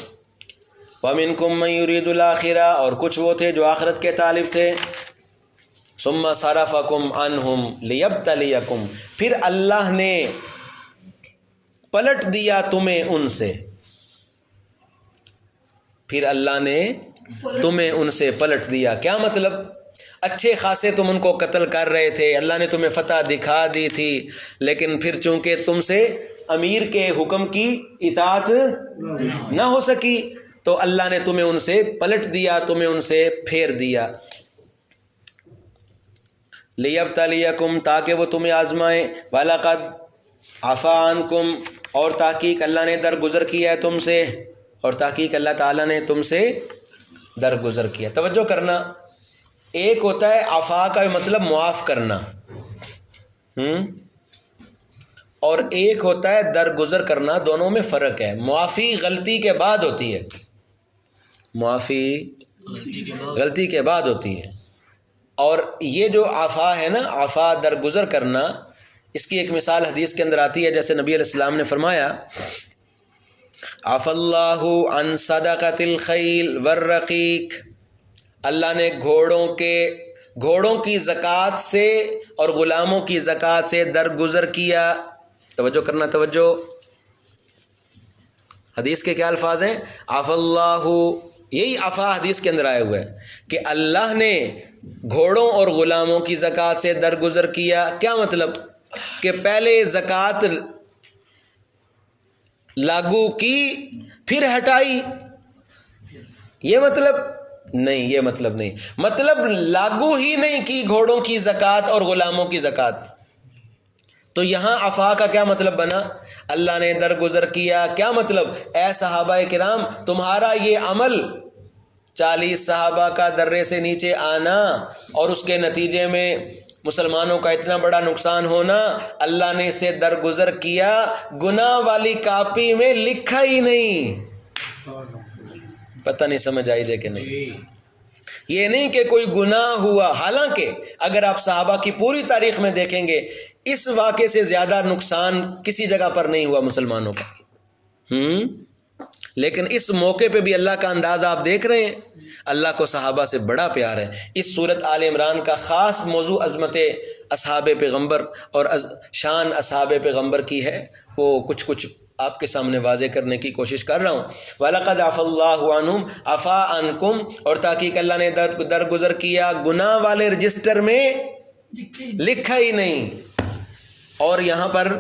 وَمِنْكُمْ مَنْ يُرِيدُ الْآخِرَةَ اور کچھ وہ تھے جو آخرت کے طالب تھے، ثُمَّ صَرَفَكُمْ عَنْهُمْ لِيَبْتَلِيَكُمْ پھر اللہ نے پلٹ دیا تمہیں ان سے، پھر اللہ نے تمہیں ان سے پلٹ دیا، کیا مطلب؟ اچھے خاصے تم ان کو قتل کر رہے تھے، اللہ نے تمہیں فتح دکھا دی تھی، لیکن پھر چونکہ تم سے امیر کے حکم کی اطاعت نہ ہو سکی تو اللہ نے تمہیں ان سے پلٹ دیا، تمہیں ان سے پھیر دیا۔ لیبتلیکم تاکہ وہ تمہیں آزمائیں، وَلَقَدْ عَفَا عَنْکُمْ اور تحقیق اللہ نے درگزر کیا ہے تم سے، اور تحقیق اللہ تعالیٰ نے تم سے درگزر کیا۔ توجہ کرنا، ایک ہوتا ہے عفا کا مطلب معاف کرنا، اور ایک ہوتا ہے درگزر کرنا، دونوں میں فرق ہے۔ معافی غلطی کے بعد ہوتی ہے، معافی غلطی کے بعد ہوتی ہے، اور یہ جو عفا ہے نا، عفا درگزر کرنا، اس کی ایک مثال حدیث کے اندر آتی ہے، جیسے نبی علیہ السلام نے فرمایا عفا اللہ عن صدقۃ الخیل والرقیق، اللہ نے گھوڑوں کی زکوٰۃ سے اور غلاموں کی زکوٰۃ سے درگزر کیا۔ توجہ کرنا، توجہ، حدیث کے کیا الفاظ ہیں؟ عفا اللہ، یہی عفا حدیث کے اندر آئے ہوئے ہیں کہ اللہ نے گھوڑوں اور غلاموں کی زکوٰۃ سے درگزر کیا۔ کیا مطلب؟ کہ پہلے زکوٰۃ لاگو کی پھر ہٹائی، یہ مطلب نہیں، یہ مطلب نہیں، مطلب لاگو ہی نہیں کی گھوڑوں کی زکوٰۃ اور غلاموں کی زکوٰۃ، تو یہاں عفا کا کیا مطلب بنا؟ اللہ نے درگزر کیا، کیا مطلب؟ اے صحابہ کرام تمہارا یہ عمل 40 صحابہ کا درے سے نیچے آنا اور اس کے نتیجے میں مسلمانوں کا اتنا بڑا نقصان ہونا، اللہ نے اسے درگزر کیا، گناہ والی کاپی میں لکھا ہی نہیں۔ پتہ نہیں سمجھ آئی جائے کہ نہیں؟ یہ نہیں کہ کوئی گناہ ہوا، حالانکہ اگر آپ صحابہ کی پوری تاریخ میں دیکھیں گے اس واقعے سے زیادہ نقصان کسی جگہ پر نہیں ہوا مسلمانوں کا، لیکن اس موقع پہ بھی اللہ کا انداز آپ دیکھ رہے ہیں، اللہ کو صحابہ سے بڑا پیار ہے۔ اس سورت آل عمران کا خاص موضوع عظمت اصحاب پیغمبر اور شان اصحاب پیغمبر کی ہے، وہ کچھ آپ کے سامنے واضح کرنے کی کوشش کر رہا ہوں۔ وَلَقَدْ عَفَا اللَّهُ عَنْهُمْ عَفَا عَنْكُمْ، اور تحقیق اللہ نے درگزر کیا، گناہ والے رجسٹر میں لکھا ہی نہیں۔ اور یہاں پر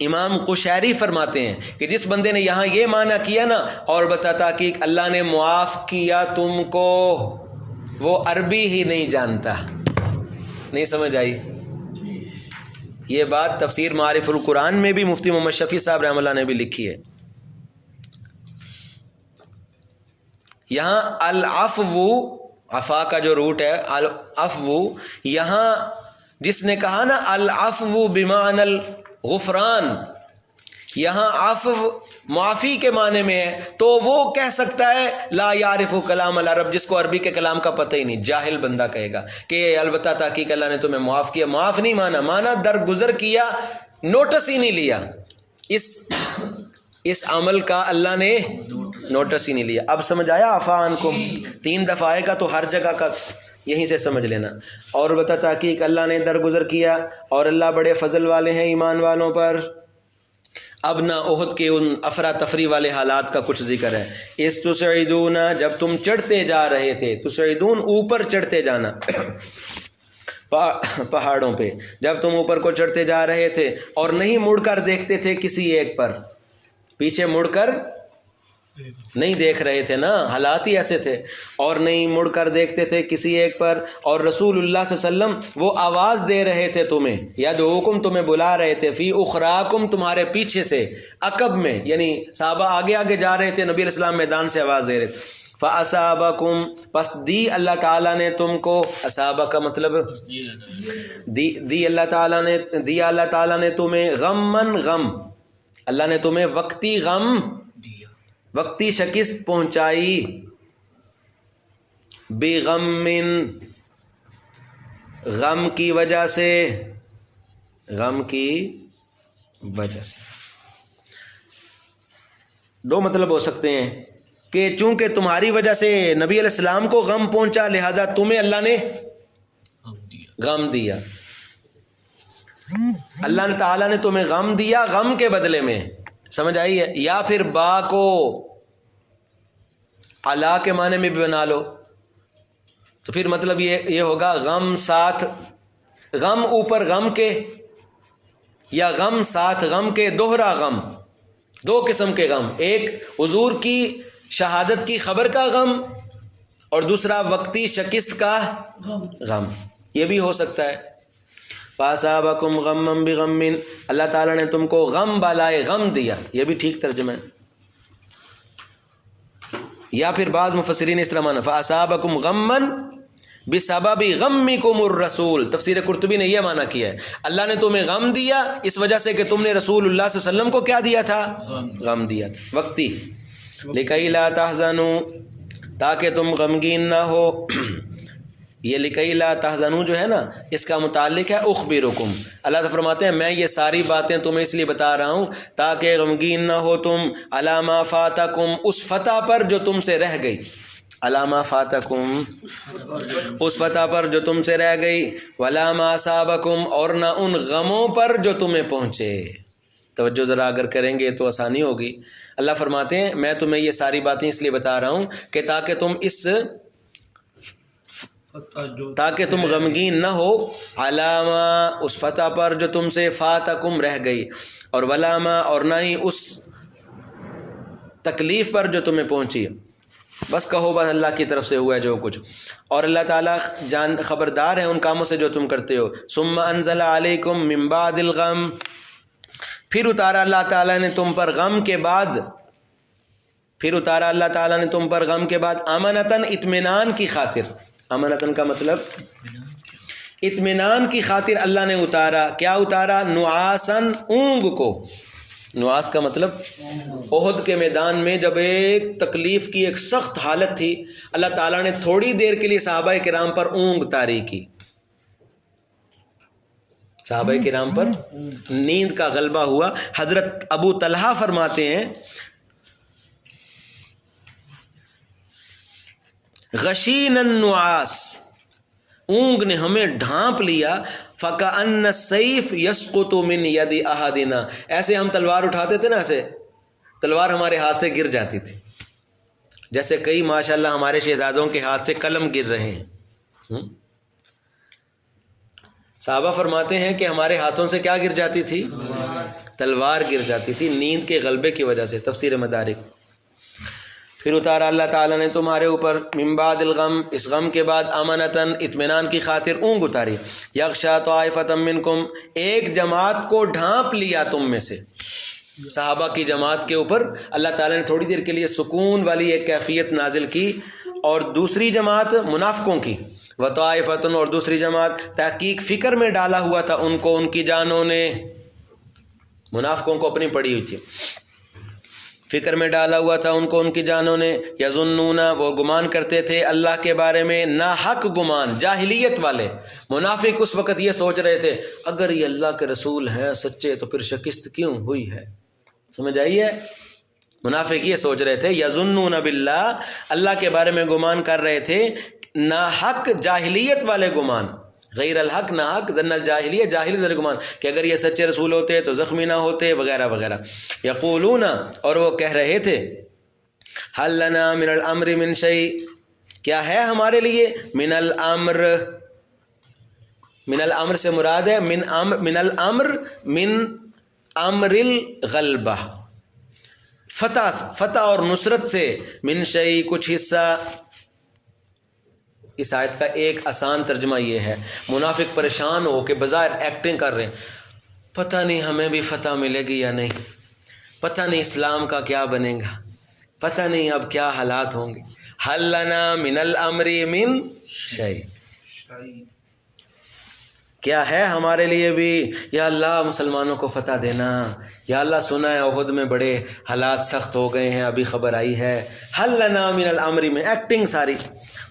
امام قشیری فرماتے ہیں کہ جس بندے نے یہاں یہ معنی کیا نا، اور بتا تحقیق اللہ نے معاف کیا تم کو، وہ عربی ہی نہیں جانتا۔ نہیں سمجھ آئی؟ یہ بات تفسیر معارف القرآن میں بھی مفتی محمد شفیع صاحب رحمہ اللہ نے بھی لکھی ہے۔ یہاں العفو، عفا کا جو روٹ ہے العفو، یہاں جس نے کہا نا العفو بمعنی الغفران، یہاں عفو معافی کے معنی میں ہے، تو وہ کہہ سکتا ہے لا یعرف کلام العرب، جس کو عربی کے کلام کا پتہ ہی نہیں، جاہل بندہ کہے گا کہ البتہ تحقیق اللہ نے تمہیں معاف کیا۔ معاف نہیں مانا درگزر کیا، نوٹس ہی نہیں لیا، اس عمل کا اللہ نے نوٹس ہی نہیں لیا۔ اب سمجھ آیا؟ عفا عنکم 3 دفعہ آئے گا تو ہر جگہ کا یہیں سے سمجھ لینا۔ اور بتا تحقیق اللہ نے درگزر کیا اور اللہ بڑے فضل والے ہیں ایمان والوں پر۔ اب نہ احد کے ان افراتفری والے حالات کا کچھ ذکر ہے۔ اس تسعدون، جب تم چڑھتے جا رہے تھے، تسعدون اوپر چڑھتے جانا پہاڑوں پہ، جب تم اوپر کو چڑھتے جا رہے تھے اور نہیں مڑ کر دیکھتے تھے کسی ایک پر، پیچھے مڑ کر نہیں دیکھ رہے تھے نا، حالات ہی ایسے تھے، اور نہیں مڑ کر دیکھتے تھے کسی ایک پر، اور رسول اللہ صلی اللہ علیہ وسلم وہ آواز دے رہے تھے تمہیں، یدعوکم تمہیں بلا رہے تھے، فی اخراکم تمہارے پیچھے سے، عقب میں، یعنی صحابہ آگے آگے جا رہے تھے، نبی علیہ السلام میدان سے آواز دے رہے تھے، فَأَصَابَكُمْ، پس دی اللہ تعالیٰ نے تم کو، اصابہ کا مطلب دی اللہ تعالیٰ نے تمہیں غمن، غم، اللہ نے تمہیں وقتی غم، وقتی شکست پہنچائی، بغم، غم کی وجہ سے، غم کی وجہ سے۔ 2 مطلب ہو سکتے ہیں کہ چونکہ تمہاری وجہ سے نبی علیہ السلام کو غم پہنچا لہذا تمہیں اللہ نے غم دیا، اللہ تعالیٰ نے تمہیں غم دیا غم کے بدلے میں، سمجھ آئی ہے؟ یا پھر با کو علا کے معنی میں بھی بنا لو تو پھر مطلب یہ ہوگا غم ساتھ، غم اوپر غم کے، یا غم ساتھ غم کے، دوہرا غم، 2 قسم کے غم، ایک حضور کی شہادت کی خبر کا غم اور دوسرا وقتی شکست کا غم، یہ بھی ہو سکتا ہے۔ فَأَصَابَكُمْ غَمًّا بِغَمٍّ، اللہ تعالیٰ نے تم کو غم بالائے غم دیا، یہ بھی ٹھیک ترجمہ ہے۔ یا پھر بعض مفسرین اس طرح مانا فَأَصَابَكُمْ غَمًّا بِسَبَبِ غَمِّكُمُ الرَّسُولِ، تفسیر قرطبی نے یہ مانا کیا ہے، اللہ نے تمہیں غم دیا اس وجہ سے کہ تم نے رسول اللہ صلی اللہ علیہ وسلم کو کیا دیا تھا؟ غم دیا تھا، وقتی۔ لِكَيْ لَا تَحْزَنُوا، تاکہ تم غمگین نہ ہو، یہ لِكَيْ لَا تَحْزَنُوا جو ہے نا، اس کا متعلق ہے اخبرکم، اللہ تعالیٰ فرماتے ہیں میں یہ ساری باتیں تمہیں اس لیے بتا رہا ہوں تاکہ غمگین نہ ہو تم، علی ما فاتکم، اس فتح پر جو تم سے رہ گئی، علی ما فاتکم، اس فتح پر جو تم سے رہ گئی، ولا ما اصابکم، اور نہ ان غموں پر جو تمہیں پہنچے۔ توجہ ذرا اگر کریں گے تو آسانی ہوگی۔ اللہ فرماتے ہیں میں تمہیں یہ ساری باتیں اس لیے بتا رہا ہوں کہ تاکہ تم غمگین نہ ہو، علامہ، اس فتح پر جو تم سے فاتکم رہ گئی، اور ولاما، اور نہ ہی اس تکلیف پر جو تمہیں پہنچی، بس کہو بس اللہ کی طرف سے ہوا ہے جو کچھ، اور اللہ تعالیٰ خبردار ہے ان کاموں سے جو تم کرتے ہو۔ ثم انزل علیکم من بعد الغم، پھر اتارا اللہ تعالیٰ نے تم پر غم کے بعد، پھر اتارا اللہ تعالیٰ نے تم پر غم کے بعد امنتاً، اطمینان کی خاطر، امنتاً کا مطلب اطمینان کی خاطر اللہ نے اتارا، کیا اتارا؟ نعاساً، اونگ کو، نعاس کا مطلب احد کے میدان میں جب ایک تکلیف کی ایک سخت حالت تھی، اللہ تعالیٰ نے تھوڑی دیر کے لیے صحابہ کرام پر اونگ طاری کی، صحابہ کرام پر نیند کا غلبہ ہوا۔ حضرت ابو طلحہ فرماتے ہیں غشین النعاس، اونگ نے ہمیں ڈھانپ لیا، فَكَأَنَّ السَّيْفُ يَسْقُطُ مِنْ يَدِ أَحَدِنَا، ایسے ہم تلوار اٹھاتے تھے نا، ایسے تلوار ہمارے ہاتھ سے گر جاتی تھی، جیسے کئی ماشاءاللہ ہمارے شہزادوں کے ہاتھ سے قلم گر رہے ہیں۔ صحابہ فرماتے ہیں کہ ہمارے ہاتھوں سے کیا گر جاتی تھی؟ تلوار گر جاتی تھی، نیند کے غلبے کی وجہ سے۔ تفسیر مدارک۔ پھر اتارا اللہ تعالیٰ نے تمہارے اوپر من بعد الغم، اس غم کے بعد امنتاً، اطمینان کی خاطر اونگ اتاری، یغشا طائفۃ منکم، ایک جماعت کو ڈھانپ لیا تم میں سے، صحابہ کی جماعت کے اوپر اللہ تعالیٰ نے تھوڑی دیر کے لیے سکون والی ایک کیفیت نازل کی، اور دوسری جماعت منافقوں کی، وطائفۃ، اور دوسری جماعت تحقیق فکر میں ڈالا ہوا تھا ان کو ان کی جانوں نے، منافقوں کو اپنی پڑی ہوئی تھی، فکر میں ڈالا ہوا تھا ان کو ان کی جانوں نے، یظنون، وہ گمان کرتے تھے اللہ کے بارے میں ناحق گمان، جاہلیت والے منافق اس وقت یہ سوچ رہے تھے اگر یہ اللہ کے رسول ہیں سچے تو پھر شکست کیوں ہوئی ہے، سمجھ آئیے؟ منافق یہ سوچ رہے تھے، یظنون باللہ، اللہ کے بارے میں گمان کر رہے تھے، ناحق جاہلیت والے گمان، غیر الحق ناحق، ظن الجاہلیہ، جاہلیت والے گمان، کہ اگر یہ سچے رسول ہوتے تو زخمی نہ ہوتے وغیرہ وغیرہ۔ یقولون، اور وہ کہہ رہے تھے، حل لنا من الامر من شیء، کیا ہے ہمارے لیے من الامر، من الامر سے مراد ہے من الامر، من امر الغلبہ، فتح اور نصرت سے، من شیء، کچھ حصہ۔ اس آیت کا ایک آسان ترجمہ یہ ہے، منافق پریشان ہو کے بظاہر ایکٹنگ کر رہے ہیں، پتہ نہیں ہمیں بھی فتح ملے گی یا نہیں، پتہ نہیں اسلام کا کیا بنے گا، پتہ نہیں اب کیا حالات ہوں گے، حل لنا من الامر من شیء، کیا ہے ہمارے لیے بھی، یا اللہ مسلمانوں کو فتح دینا، یا اللہ سنا ہے احد میں بڑے حالات سخت ہو گئے ہیں، ابھی خبر آئی ہے، حل لنا من الامر میں ایکٹنگ ساری۔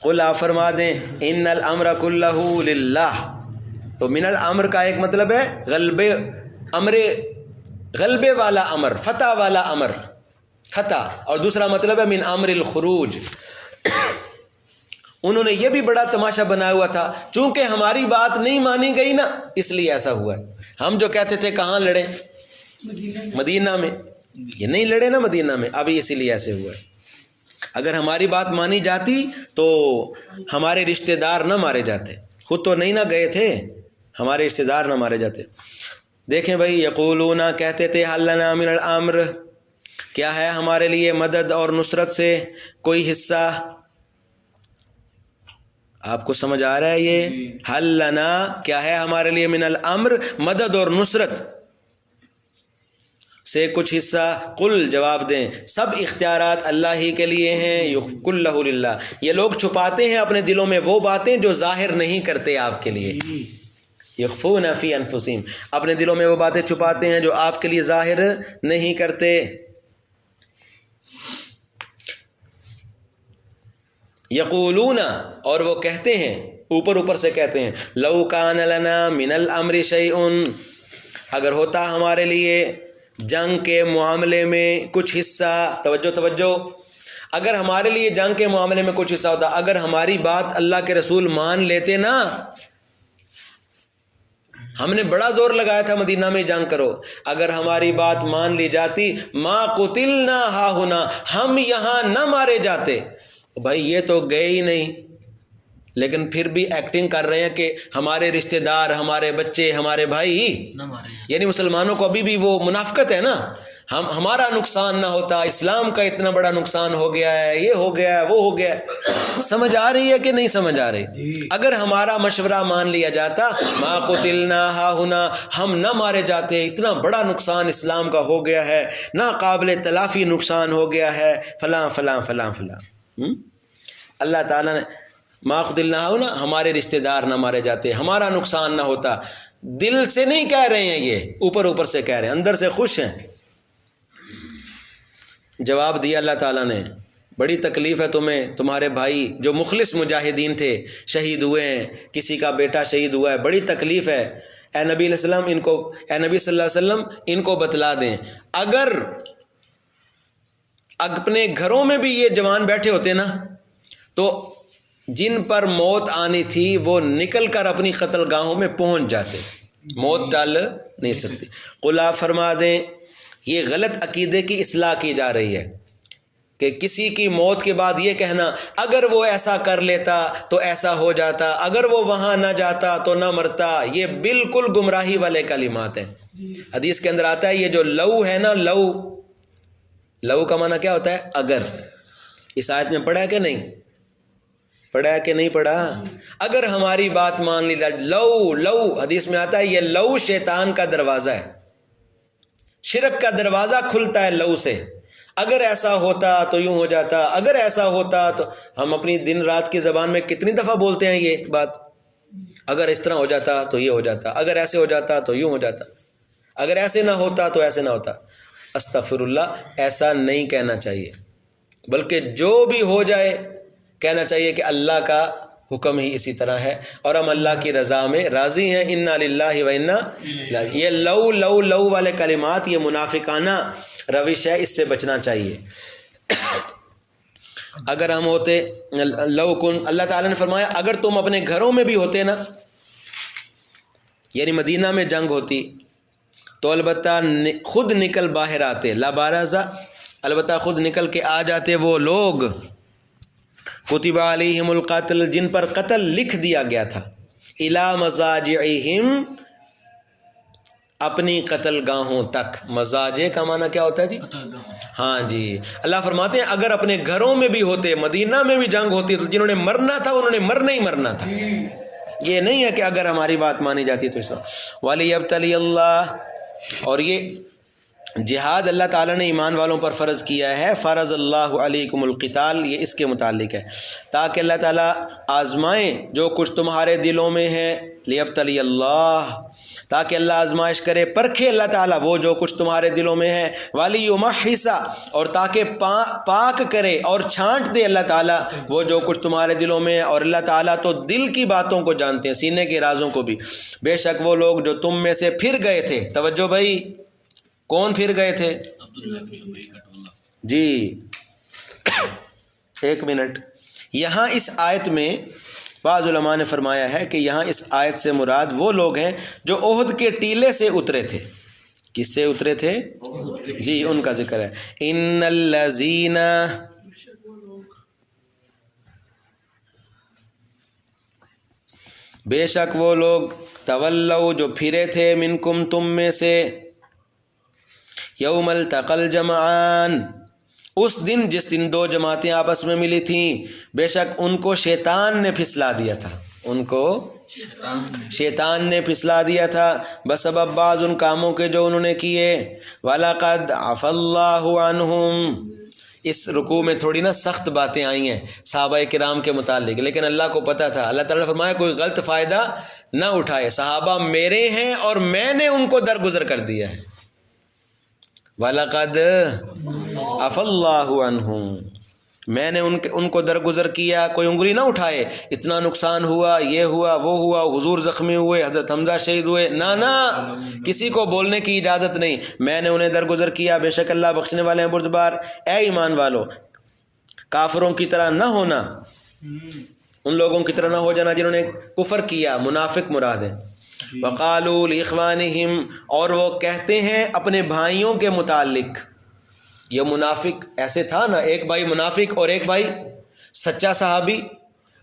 قل، آپ فرما دیں، ان الامر کلہ للہ، تو من الامر کا ایک مطلب ہے غلبے والا امر، فتح والا امر، فتح، اور دوسرا مطلب ہے من امر الخروج۔ انہوں نے یہ بھی بڑا تماشا بنایا ہوا تھا، چونکہ ہماری بات نہیں مانی گئی نا اس لیے ایسا ہوا ہے، ہم جو کہتے تھے کہاں لڑے، مدینہ میں، یہ نہیں لڑے نا مدینہ میں، ابھی اسی لیے ایسے ہوا ہے۔ اگر ہماری بات مانی جاتی تو ہمارے رشتہ دار نہ مارے جاتے، خود تو نہیں نہ گئے تھے، ہمارے رشتہ دار نہ مارے جاتے۔ دیکھیں بھائی، یقولون، کہتے تھے، حل لنا من الامر، کیا ہے ہمارے لیے مدد اور نصرت سے کوئی حصہ۔ آپ کو سمجھ آ رہا ہے یہ؟ حل لنا، کیا ہے ہمارے لیے من الامر، مدد اور نصرت سے کچھ حصہ۔ قل، جواب دیں، سب اختیارات اللہ ہی کے لیے ہیں، کلہ للہ، یہ لوگ چھپاتے ہیں اپنے دلوں میں وہ باتیں جو ظاہر نہیں کرتے آپ کے لیے، یخفون فی انفسہم، اپنے دلوں میں وہ باتیں چھپاتے ہیں جو آپ کے لیے ظاہر نہیں کرتے۔ یقولون، اور وہ کہتے ہیں، اوپر سے کہتے ہیں، لو کان لنا من الامر شیء، اگر ہوتا ہمارے لیے جنگ کے معاملے میں کچھ حصہ، توجہ، اگر ہمارے لیے جنگ کے معاملے میں کچھ حصہ ہوتا، اگر ہماری بات اللہ کے رسول مان لیتے نا، ہم نے بڑا زور لگایا تھا مدینہ میں جنگ کرو، اگر ہماری بات مان لی جاتی، ما قتلنا ہاہنا، ہم یہاں نہ مارے جاتے۔ بھائی یہ تو گئے ہی نہیں، لیکن پھر بھی ایکٹنگ کر رہے ہیں کہ ہمارے رشتہ دار، ہمارے بچے، ہمارے بھائی نہ مارے، یعنی مسلمانوں کو ابھی بھی وہ منافقت ہے نا، ہمارا نقصان نہ ہوتا، اسلام کا اتنا بڑا نقصان ہو گیا ہے، یہ ہو گیا ہے، وہ ہو گیا ہے. سمجھ آ رہی ہے کہ نہیں سمجھ آ رہی؟ اگر ہمارا مشورہ مان لیا جاتا، ما قتلنا ہاہنا، ہم نہ مارے جاتے، اتنا بڑا نقصان اسلام کا ہو گیا ہے، ناقابل تلافی نقصان ہو گیا ہے، فلاں فلاں فلاں فلاں. اللہ تعالیٰ نے ما قتلنا ہاہنا، ہمارے رشتہ دار نہ مارے جاتے، ہمارا نقصان نہ ہوتا. دل سے نہیں کہہ رہے ہیں، یہ اوپر اوپر سے کہہ رہے ہیں، اندر سے خوش ہیں. جواب دیا اللہ تعالیٰ نے، بڑی تکلیف ہے تمہیں، تمہارے بھائی جو مخلص مجاہدین تھے شہید ہوئے ہیں، کسی کا بیٹا شہید ہوا ہے، بڑی تکلیف ہے. اے نبی علیہ السلام اے نبی صلی اللہ علیہ وسلم ان کو بتلا دیں، اگر اپنے گھروں میں بھی یہ جوان بیٹھے ہوتے نا تو جن پر موت آنی تھی وہ نکل کر اپنی قتل گاہوں میں پہنچ جاتے، موت ٹال نہیں سکتی. قل آپ فرما دیں، یہ غلط عقیدے کی اصلاح کی جا رہی ہے کہ کسی کی موت کے بعد یہ کہنا اگر وہ ایسا کر لیتا تو ایسا ہو جاتا، اگر وہ وہاں نہ جاتا تو نہ مرتا. یہ بالکل گمراہی والے کلمات ہیں. حدیث کے اندر آتا ہے یہ جو لو ہے نا، لو کا معنی کیا ہوتا ہے؟ اگر. اس آیت میں پڑھا ہے کہ نہیں پڑھا ہے کہ نہیں پڑھا؟ اگر ہماری بات مان لی جائے، لو حدیث میں آتا ہے یہ لو شیطان کا دروازہ ہے، شرک کا دروازہ کھلتا ہے لو سے. اگر ایسا ہوتا تو یوں ہو جاتا، اگر ایسا ہوتا تو. ہم اپنی دن رات کی زبان میں کتنی دفعہ بولتے ہیں یہ بات، اگر اس طرح ہو جاتا تو یہ ہو جاتا، اگر ایسے ہو جاتا تو یوں ہو جاتا، اگر ایسے نہ ہوتا تو ایسے نہ ہوتا. استغفر اللہ، ایسا نہیں کہنا چاہیے، بلکہ جو بھی ہو جائے کہنا چاہیے کہ اللہ کا حکم ہی اسی طرح ہے اور ہم اللہ کی رضا میں راضی ہیں. انا للہ و انا الیہ. یہ لو والے کلمات یہ منافقانہ روش ہے، اس سے بچنا چاہیے. اگر ہم ہوتے لو کن، اللہ تعالیٰ نے فرمایا اگر تم اپنے گھروں میں بھی ہوتے نا، یعنی مدینہ میں جنگ ہوتی تو البتہ خود نکل باہر آتے، لا بارزہ، البتہ خود نکل کے آ جاتے وہ لوگ، کتب علیہم القتل، جن پر قتل لکھ دیا گیا تھا، الی مضاجعہم، اپنی قتل گاہوں تک. مضاجع کا معنی کیا ہوتا ہے جی؟ ہاں جی. اللہ فرماتے ہیں اگر اپنے گھروں میں بھی ہوتے، مدینہ میں بھی جنگ ہوتی تو جنہوں نے مرنا تھا انہوں نے مرنا ہی مرنا تھا. یہ نہیں ہے کہ اگر ہماری بات مانی جاتی تو اس وَلِيَبْتَلِيَ اللَّهُ، اور یہ جہاد اللہ تعالیٰ نے ایمان والوں پر فرض کیا ہے. فرض اللہ علیکم القتال، یہ اس کے متعلق ہے تاکہ اللہ تعالیٰ آزمائیں جو کچھ تمہارے دلوں میں ہے. لیبتلی اللہ، تاکہ اللہ آزمائش کرے، پرکھے اللہ تعالیٰ وہ جو کچھ تمہارے دلوں میں ہے. وَلِيُمَحِّصَ، اور تاکہ پاک کرے اور چھانٹ دے اللہ تعالیٰ وہ جو کچھ تمہارے دلوں میں ہے. اور اللہ تعالیٰ تو دل کی باتوں کو جانتے ہیں، سینے کے رازوں کو بھی. بے شک وہ لوگ جو تم میں سے پھر گئے تھے، توجہ بھائی، کون پھر گئے تھے؟ جی ایک منٹ. یہاں اس آیت میں بعض علماء نے فرمایا ہے کہ یہاں اس آیت سے مراد وہ لوگ ہیں جو احد کے ٹیلے سے اترے تھے. کس سے اترے تھے؟ جی ان کا ذکر ہے. ان الذین، بے شک وہ لوگ، تولوا، جو پھرے تھے، منکم، تم میں سے، یوم التقى الجمعان، اس دن جس دن دو جماعتیں آپس میں ملی تھیں، بے شک ان کو شیطان نے پھسلا دیا تھا، ان کو شیطان نے پھسلا دیا تھا بسبب بعض ان کاموں کے جو انہوں نے کیے. وَلَقَدْ عَفَى اللَّهُ عَنْهُمْ، اس رکوع میں تھوڑی نا سخت باتیں آئی ہیں صحابہ کرام کے متعلق، لیکن اللہ کو پتہ تھا. اللہ تعالیٰ نے فرمایا کوئی غلط فائدہ نہ اٹھائے، صحابہ میرے ہیں اور میں نے ان کو درگزر کر دیا ہے. وَلَقَدْ عَفَى اللَّهُ عَنْهُمْ، میں نے ان کو درگزر کیا. کوئی انگلی نہ اٹھائے اتنا نقصان ہوا، یہ ہوا، وہ ہوا، حضور زخمی ہوئے، حضرت حمزہ شہید ہوئے، نہ کسی کو بولنے کی اجازت نہیں. میں نے انہیں درگزر کیا، بے شک اللہ بخشنے والے ہیں بردبار. اے ایمان والو، کافروں کی طرح نہ ہونا، ان لوگوں کی طرح نہ ہو جانا جنہوں نے کفر کیا، منافق مراد ہے. وقالوا لاخوانہم، اور وہ کہتے ہیں اپنے بھائیوں کے متعلق. یہ منافق ایسے تھا نا، ایک بھائی منافق اور ایک بھائی سچا صحابی.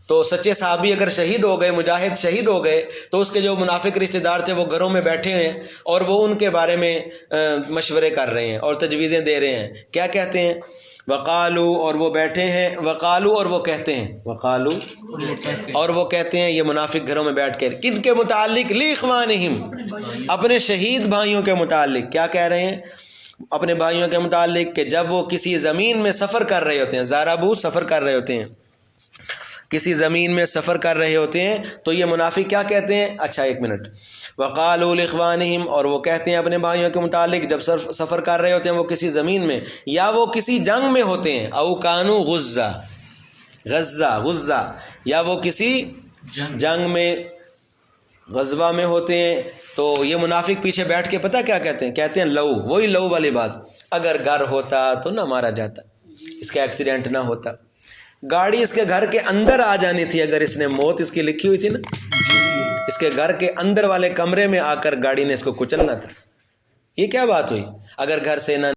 تو سچے صحابی اگر شہید ہو گئے، مجاہد شہید ہو گئے، تو اس کے جو منافق رشتہ دار تھے وہ گھروں میں بیٹھے ہیں اور وہ ان کے بارے میں مشورے کر رہے ہیں اور تجویزیں دے رہے ہیں. کیا کہتے ہیں؟ وقالو، اور وہ بیٹھے ہیں، وقالو اور وہ کہتے ہیں، وقالو اور وہ کہتے ہیں، یہ منافق گھروں میں بیٹھ کر کن کے متعلق؟ لاخوانہم، اپنے شہید بھائیوں کے متعلق. کیا کہہ رہے ہیں؟ اپنے بھائیوں کے متعلق کہ جب وہ کسی زمین میں سفر کر رہے ہوتے ہیں، زارابو سفر کر رہے ہوتے ہیں، کسی زمین میں سفر کر رہے ہوتے ہیں، تو یہ منافق کیا کہتے ہیں؟ اچھا ایک منٹ. وقالوا لاخوانہم، اور وہ کہتے ہیں اپنے بھائیوں کے متعلق جب سفر کر رہے ہوتے ہیں وہ کسی زمین میں، یا وہ کسی جنگ میں ہوتے ہیں، او کانوا غزہ، یا وہ کسی جنگ میں، غزوہ میں ہوتے ہیں. تو یہ منافق پیچھے بیٹھ کے پتہ کیا کہتے ہیں؟ کہتے ہیں لو، وہی لو والی بات، اگر گھر ہوتا تو نہ مارا جاتا، اس کا ایکسیڈنٹ نہ ہوتا، گاڑی اس کے گھر کے اندر آ جانی تھی، اگر اس نے موت اس کی لکھی ہوئی تھی نا، اس کے گھر کے اندر والے کمرے میں آ کر گاڑی نے اس کو کچلنا تھا. یہ کیا بات ہوئی؟ اگر گھر سے نہ